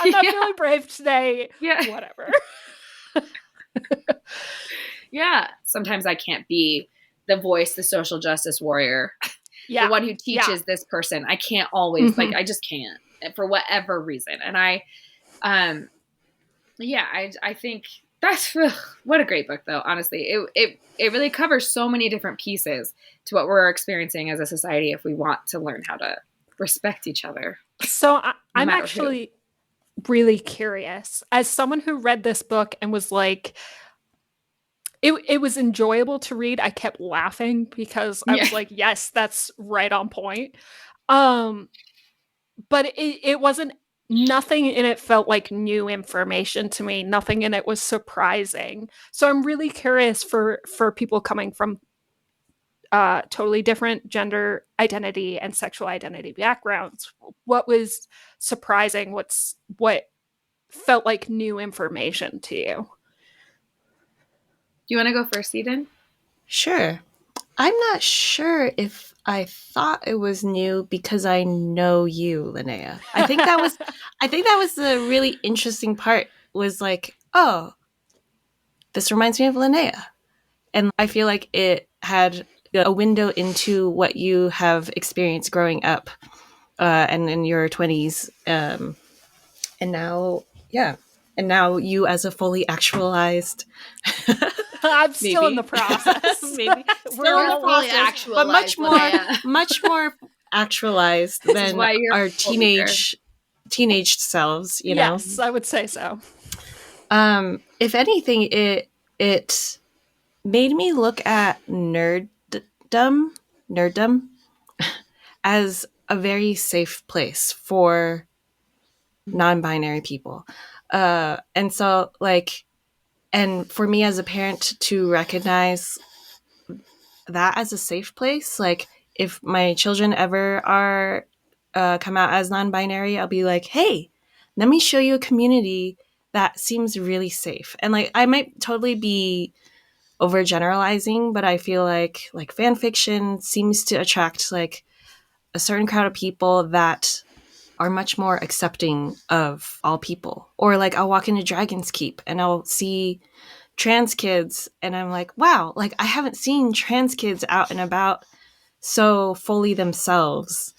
I'm not feeling brave today. Yeah. Whatever. Yeah. Sometimes I can't be the voice, the social justice warrior, the one who teaches this person. I can't always, like, I just can't, for whatever reason. And I think that's, what a great book, though. Honestly, it really covers so many different pieces to what we're experiencing as a society if we want to learn how to respect each other. So I'm actually really curious, as someone who read this book and was like, it was enjoyable to read. I kept laughing because I was like, yes, that's right on point. But it wasn't, nothing in it felt like new information to me. Nothing in it was surprising. So I'm really curious for people coming from totally different gender identity and sexual identity backgrounds, what was surprising? What felt like new information to you? Do you want to go first, Eden? Sure. I'm not sure if I thought it was new because I know you, Linea. I think that was the really interesting part, was like, oh, this reminds me of Linea. And I feel like it had a window into what you have experienced growing up and in your 20s. And now, and now you as a fully actualized... I'm still in the process. Maybe we're all fully actualized, but much more actualized than our teenage selves. You know? Yes, I would say so. If anything, it made me look at nerddom as a very safe place for non-binary people, and so like. And for me as a parent to recognize that as a safe place, like if my children ever are come out as non-binary, I'll be like, hey, let me show you a community that seems really safe. And like I might totally be overgeneralizing, but I feel like fan fiction seems to attract like a certain crowd of people that are much more accepting of all people. Or like I'll walk into Dragon's Keep and I'll see trans kids and I'm like, wow, like I haven't seen trans kids out and about so fully themselves.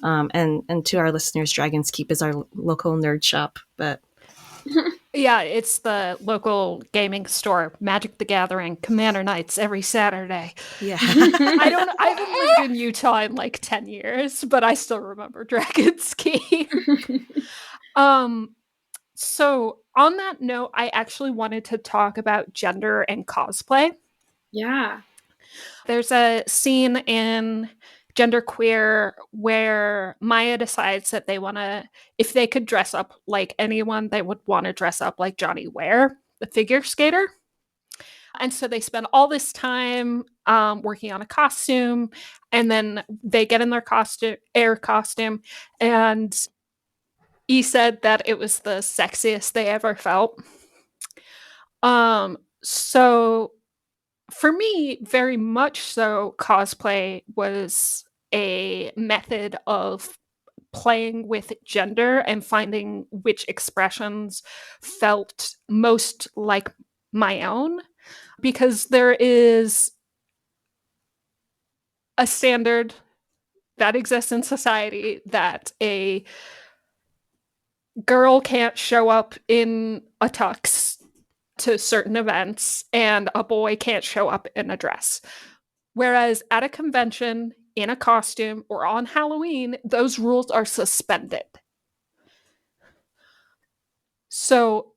And to our listeners, Dragon's Keep is our local nerd shop, but Yeah, it's the local gaming store, Magic the Gathering, Commander Nights every Saturday. yeah. I haven't lived in Utah in like 10 years, but I still remember Dragon's Keep. So on that note, I actually wanted to talk about gender and cosplay. Yeah. There's a scene in Genderqueer where Maia decides that if they could dress up like anyone, they would want to dress up like Johnny Ware, the figure skater. And so they spend all this time working on a costume, and then they get in their air costume, and he said that it was the sexiest they ever felt. So for me, very much so, cosplay was a method of playing with gender and finding which expressions felt most like my own, because there is a standard that exists in society that a girl can't show up in a tux to certain events and a boy can't show up in a dress. Whereas at a convention, in a costume, or on Halloween, those rules are suspended. So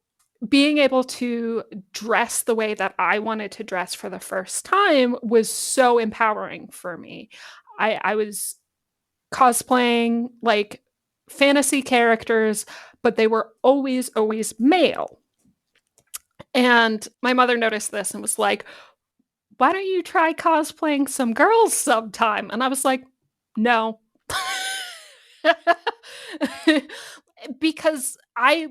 being able to dress the way that I wanted to dress for the first time was so empowering for me. I was cosplaying like fantasy characters, but they were always, always male. And my mother noticed this and was like, why don't you try cosplaying some girls sometime? And I was like, no. Because I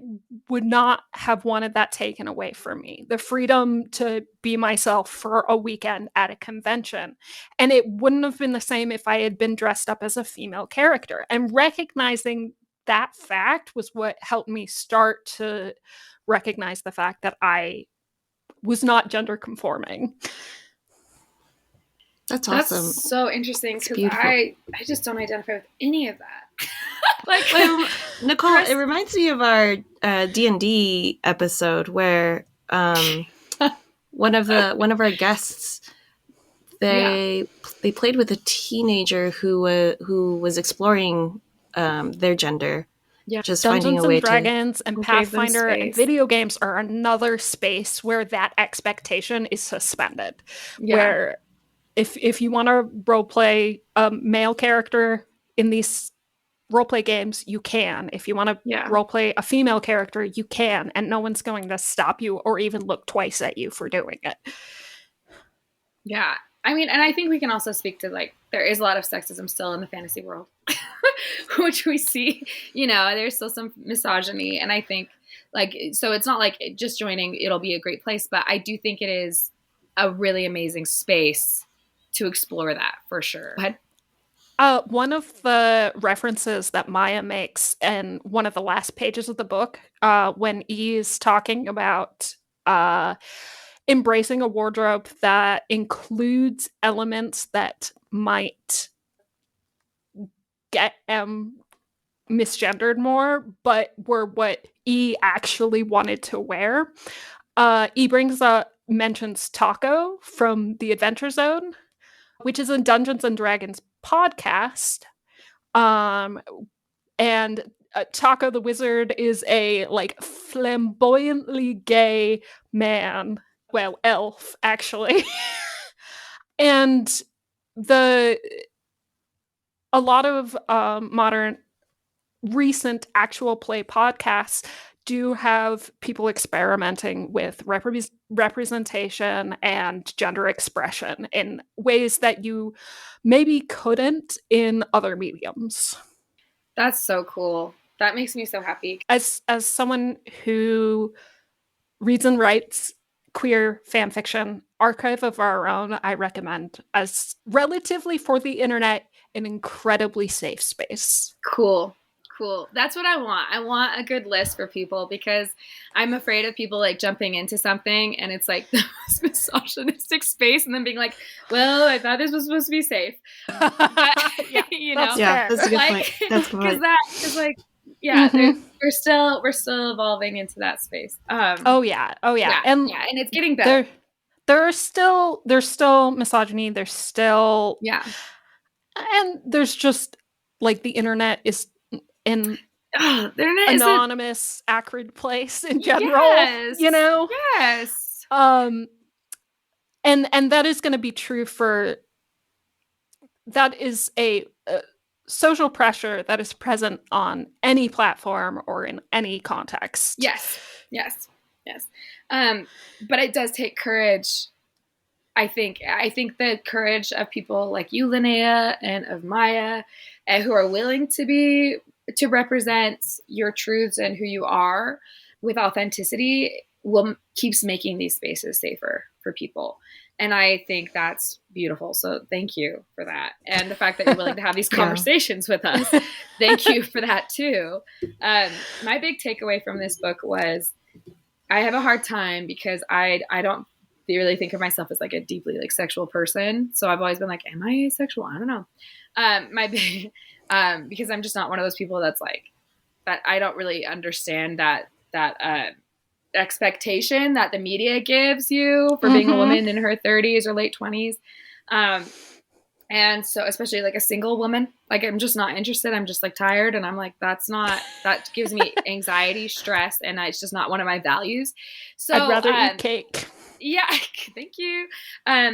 would not have wanted that taken away from me. The freedom to be myself for a weekend at a convention. And it wouldn't have been the same if I had been dressed up as a female character. And recognizing that fact was what helped me start to recognize the fact that I was not gender conforming. That's awesome. That's so interesting because I just don't identify with any of that. Like Nicole, it reminds me of our D&D episode where one of our guests they played with a teenager who was exploring their gender. Yeah, just Dungeons finding a way and Dragons and Pathfinder and space. video games are another space where that expectation is suspended. Yeah. Where if you want to roleplay a male character in these roleplay games, you can. If you want to roleplay a female character, you can, and no one's going to stop you or even look twice at you for doing it. Yeah. I mean, and I think we can also speak to, like, there is a lot of sexism still in the fantasy world, which we see, you know, there's still some misogyny. And I think, like, so it's not like just joining, it'll be a great place, but I do think it is a really amazing space to explore that for sure. One of the references that Maia makes in one of the last pages of the book, when he's talking about embracing a wardrobe that includes elements that might get misgendered more, but were what E actually wanted to wear. E mentions Taco from the Adventure Zone, which is a Dungeons and Dragons podcast. And Taco the Wizard is a like flamboyantly gay man. Well, elf, actually. And a lot of modern recent actual play podcasts do have people experimenting with representation and gender expression in ways that you maybe couldn't in other mediums. That's so cool. That makes me so happy. As someone who reads and writes queer fan fiction, Archive of Our Own, I recommend as relatively for the internet, an incredibly safe space. Cool. That's what I want. I want a good list for people because I'm afraid of people like jumping into something and it's like the most misogynistic space and then being like, well, I thought this was supposed to be safe. But, Yeah, you that's know, Yeah, that's a good like, point. That's a good point. Because that is like, yeah, we're still evolving into that space. Oh yeah, and it's getting better. There's still misogyny. There's still and there's just like the internet is an anonymous, acrid place in general. Yes, you know. Yes. And that is going to be true for. That is a social pressure that is present on any platform or in any context. Yes. But it does take courage. I think the courage of people like you, Linea, and of Maia, who are willing to represent your truths and who you are with authenticity, keeps making these spaces safer for people. And I think that's beautiful. So thank you for that. And the fact that you're willing to have these conversations with us. Thank you for that too. My big takeaway from this book was I have a hard time because I don't really think of myself as like a deeply like sexual person. So I've always been like, am I asexual? I don't know. Because I'm just not one of those people that's like, that I don't really understand that expectation that the media gives you for being a woman in her 30s or late 20s. And so especially like a single woman, like I'm just not interested. I'm just like tired. And I'm like, that gives me anxiety, stress. And it's just not one of my values. So I'd rather eat cake. Yeah. Thank you.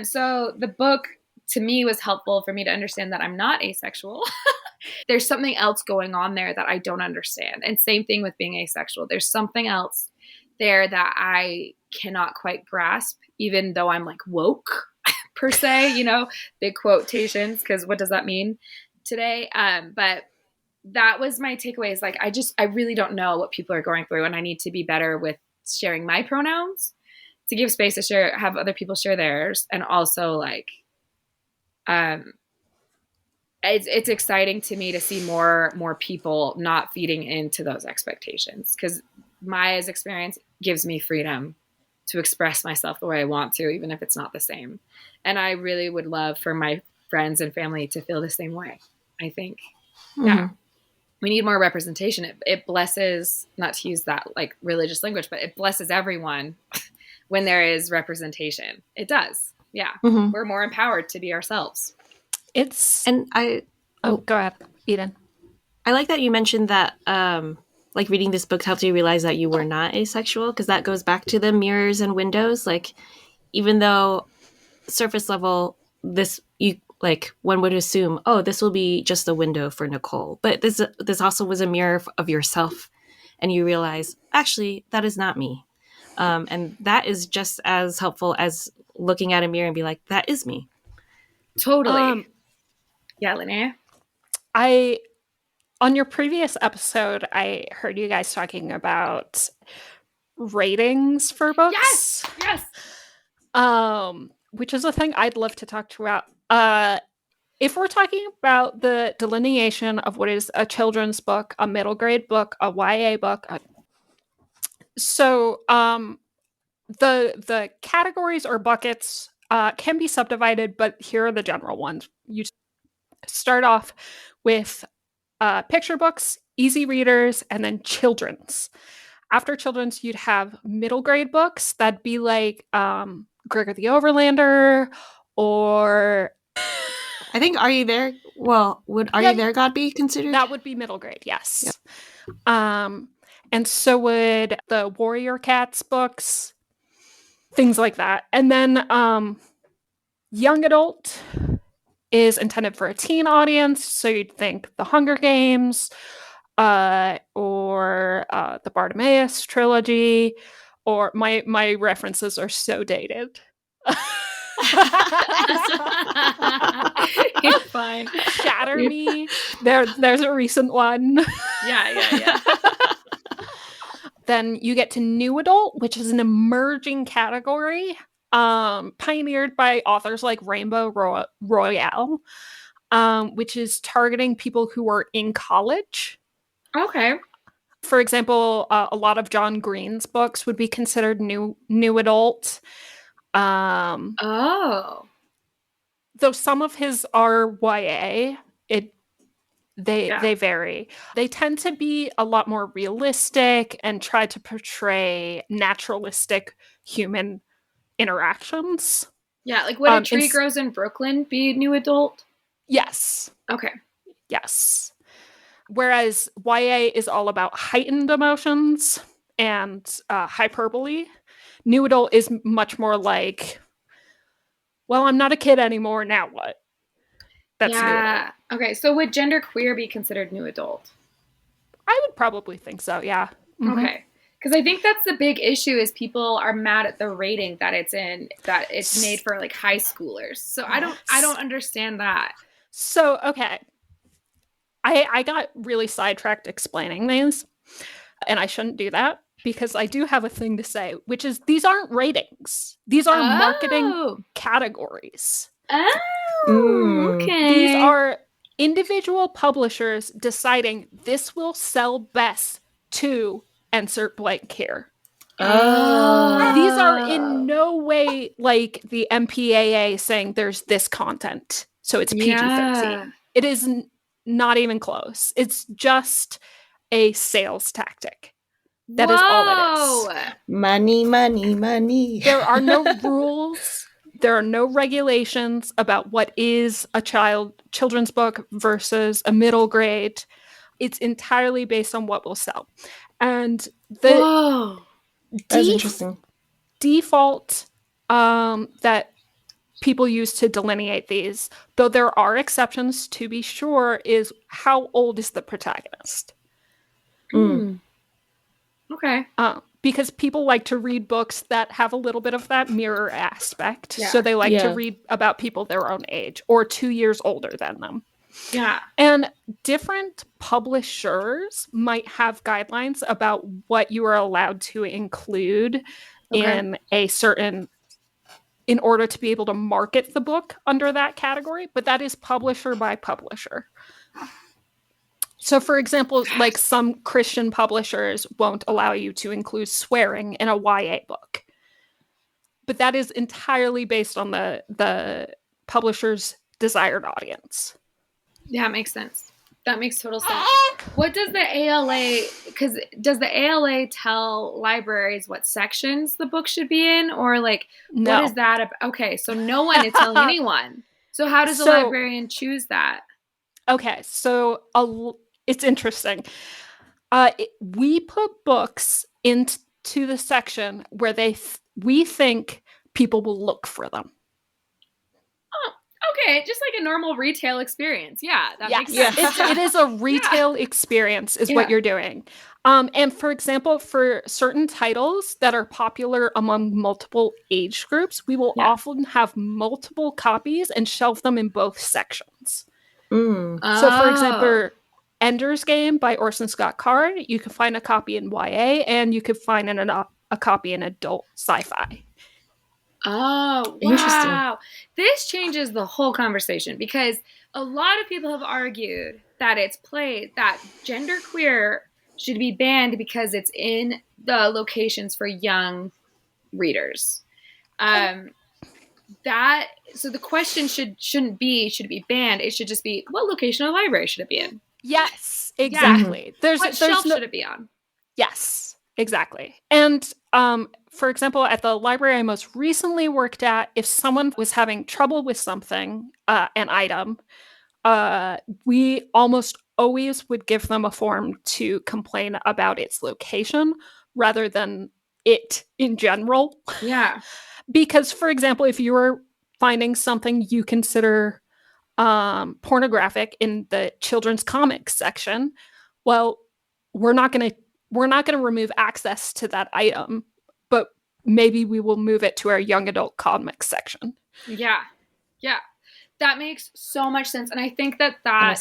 So the book to me was helpful for me to understand that I'm not asexual. There's something else going on there that I don't understand. And same thing with being asexual. There's something else there that I cannot quite grasp, even though I'm like woke per se, big quotations, because what does that mean today? But that was my takeaway is like, I really don't know what people are going through, and I need to be better with sharing my pronouns to give space to have other people share theirs. And also like, it's exciting to me to see more people not feeding into those expectations, because Maia's experience gives me freedom to express myself the way I want to, even if it's not the same. And I really would love for my friends and family to feel the same way. I think, yeah, we need more representation. It blesses, not to use that like religious language, but it blesses everyone when there is representation. It does. Yeah. We're more empowered to be ourselves. Go ahead, Eden. I like that you mentioned that, like reading this book helped you realize that you were not asexual, because that goes back to the mirrors and windows. Like, even though surface level, one would assume, oh, this will be just a window for Nicole, but this also was a mirror of yourself, and you realize actually that is not me, and that is just as helpful as looking at a mirror and be like, that is me. Totally. Yeah, Linea. On your previous episode, I heard you guys talking about ratings for books. Yes. Which is a thing I'd love to talk about. If we're talking about the delineation of what is a children's book, a middle grade book, a YA book, the categories or buckets can be subdivided, but here are the general ones. You start off with picture books, easy readers, and then children's. After children's, you'd have middle grade books. That'd be like Gregor the Overlander, or I think Are You There? Well, would Are You There, God be considered? That would be middle grade, yes. Yep. And so would the Warrior Cats books, things like that. And then young adult is intended for a teen audience, so you'd think The Hunger Games, or the Bartimaeus trilogy, or my references are so dated. You're fine. Shatter Me. There's a recent one. Yeah. Then you get to New Adult, which is an emerging category, pioneered by authors like Rainbow Royale, which is targeting people who are in college. Okay. For example, a lot of John Green's books would be considered new adult. Oh. Though some of his are YA, they vary. They tend to be a lot more realistic and try to portray naturalistic human interactions. Yeah, like What a Tree Grows in Brooklyn be new adult? Yes. Okay. Yes. Whereas YA is all about heightened emotions and hyperbole. New adult is much more like, well, I'm not a kid anymore, now what? That's new adult. Okay, so would genderqueer be considered new adult? I would probably think so, yeah. Mm-hmm. Okay. Because I think that's the big issue is people are mad at the rating that it's in, that it's made for like high schoolers. So I don't understand that. So, okay. I got really sidetracked explaining these, and I shouldn't do that because I do have a thing to say, which is these aren't ratings. These are marketing categories. Oh, okay. These are individual publishers deciding this will sell best to insert blank here. Oh. These are in no way like the MPAA saying there's this content, so it's PG-13. It is not even close. It's just a sales tactic. That is all it is. Money, money, money. There are no rules. There are no regulations about what is a children's book versus a middle grade. It's entirely based on what will sell. And the That's interesting. Default that people use to delineate these, though there are exceptions to be sure, is how old is the protagonist? Okay. Because people like to read books that have a little bit of that mirror aspect. Yeah. So they like to read about people their own age or 2 years older than them. Yeah. And different publishers might have guidelines about what you are allowed to include in a certain, in order to be able to market the book under that category, but that is publisher by publisher. So, for example, like some Christian publishers won't allow you to include swearing in a YA book. But that is entirely based on the publisher's desired audience. Yeah, it makes sense. That makes total sense. What does the ALA, because does the ALA tell libraries what sections the book should be in? Or like, what is that about? Okay, so no one is telling anyone. So how does a librarian choose that? Okay, so it's interesting. We put books into the section where we think people will look for them. Oh, okay, just like a normal retail experience. Yeah, that makes sense. It is a retail experience is what you're doing. And for example, for certain titles that are popular among multiple age groups, we will often have multiple copies and shelve them in both sections. So, for example, Ender's Game by Orson Scott Card, you can find a copy in YA and you could find a copy in adult sci-fi. Oh, wow. This changes the whole conversation because a lot of people have argued that that genderqueer should be banned because it's in the locations for young readers. So the question shouldn't be, should it be banned? It should just be, what location of the library should it be in? Yes, exactly. Yeah. What shelf should it be on? Yes, exactly. And for example, at the library I most recently worked at, if someone was having trouble with something, an item, we almost always would give them a form to complain about its location rather than it in general. Yeah. Because, for example, if you were finding something you consider pornographic in the children's comics section, well, we're not going to remove access to that item, but maybe we will move it to our young adult comics section. Yeah. That makes so much sense. And I think that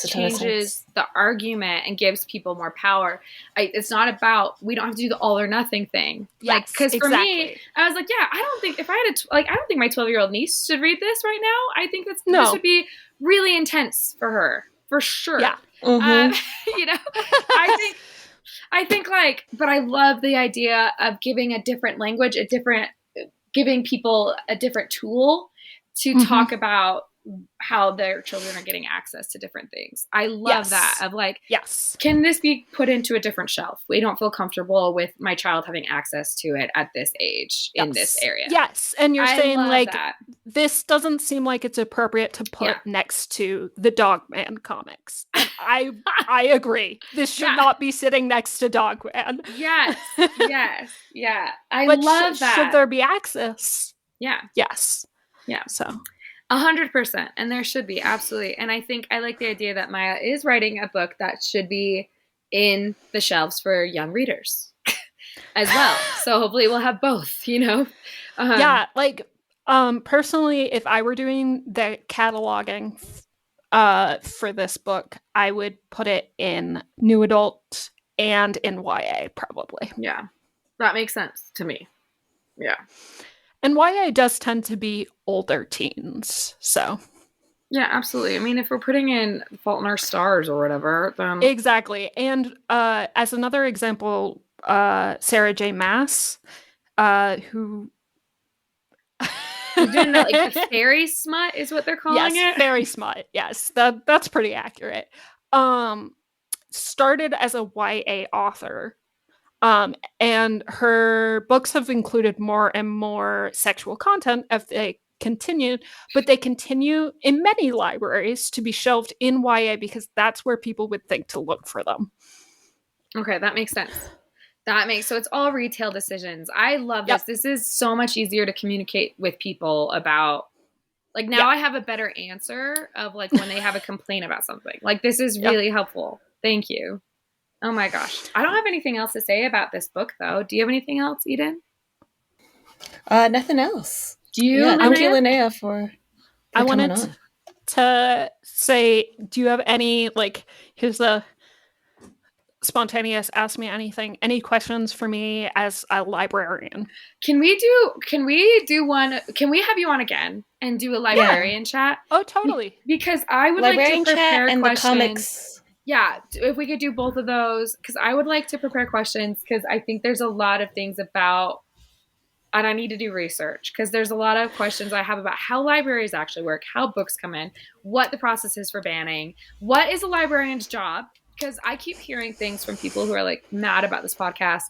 changes the argument and gives people more power. It's not about, we don't have to do the all or nothing thing. Yes, because for me, I was like, yeah, I don't think if I had I don't think my 12-year-old niece should read this right now. I think this would be really intense for her, for sure. Yeah. I think but I love the idea of giving a different language, giving people a different tool to talk about how their children are getting access to different things. I love that of can this be put into a different shelf? We don't feel comfortable with my child having access to it at this age in this area. Yes. And you're saying this doesn't seem like it's appropriate to put next to the Dogman comics. And I agree. This should not be sitting next to Dogman. Yes. Yeah. I love that. Should there be access? Yeah. Yes. Yeah. So 100%. And there should be, absolutely. And I think I like the idea that Maia is writing a book that should be in the shelves for young readers as well. So hopefully we'll have both, personally, if I were doing the cataloging for this book, I would put it in new adult and in YA probably. Yeah. That makes sense to me. Yeah. And YA does tend to be older teens, so. Yeah, absolutely. I mean, if we're putting in Fault in Our Stars or whatever, then... Exactly. And as another example, Sarah J. Maas, who... You're doing that, the fairy smut is what they're calling it? Yes, fairy smut. Yes, that's pretty accurate. Started as a YA author. And her books have included more and more sexual content as they continued, but they continue in many libraries to be shelved in YA because that's where people would think to look for them. Okay, that makes sense. So it's all retail decisions. I love this. This is so much easier to communicate with people about. Now I have a better answer of when they have a complaint about something. This is really helpful. Thank you. Oh my gosh. I don't have anything else to say about this book, though. Do you have anything else, Eden? Nothing else. Do you? Yeah, thank you, Linea, for I wanted to say, do you have any, here's the spontaneous ask me anything, any questions for me as a librarian? Can we do one? Can we have you on again and do a librarian chat? Oh, totally. Because I would librarian like to prepare chat and questions. The comics. Yeah, if we could do both of those, because I would like to prepare questions, because I think there's a lot of things about, and I need to do research, because there's a lot of questions I have about how libraries actually work, how books come in, what the process is for banning, what is a librarian's job, because I keep hearing things from people who are mad about this podcast,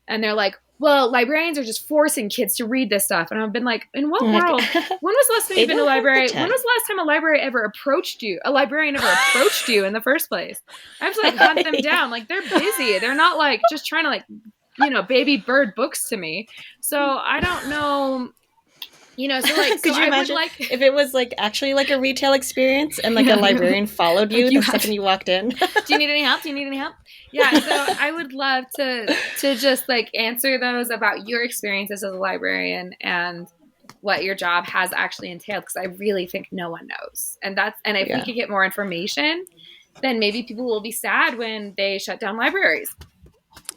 and they're like, well, librarians are just forcing kids to read this stuff. And I've been like, in what world? When was the last time you've been to a library? When was the last time a librarian ever approached you in the first place? I have to hunt them down. They're busy. They're not just trying to baby bird books to me. So I don't know. Could you imagine if it was actually a retail experience and a librarian followed you the second you walked in? Do you need any help? Yeah, so I would love to just answer those about your experiences as a librarian and what your job has actually entailed, because I really think no one knows. And if we could get more information, then maybe people will be sad when they shut down libraries.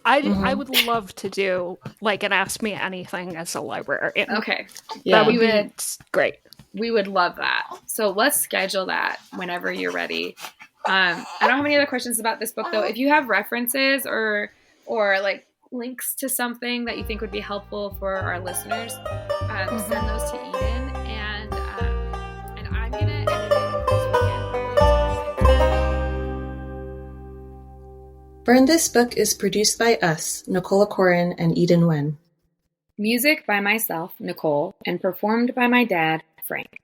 I would love to do an Ask Me Anything as a librarian. Okay. Yeah. That would be great. We would love that. So let's schedule that whenever you're ready. I don't have any other questions about this book, though. If you have references or links to something that you think would be helpful for our listeners, send those to Eden, and I'm going to edit it this weekend. Burn This Book is produced by us, Nicola Corin and Eden Wen. Music by myself, Nicole, and performed by my dad, Frank.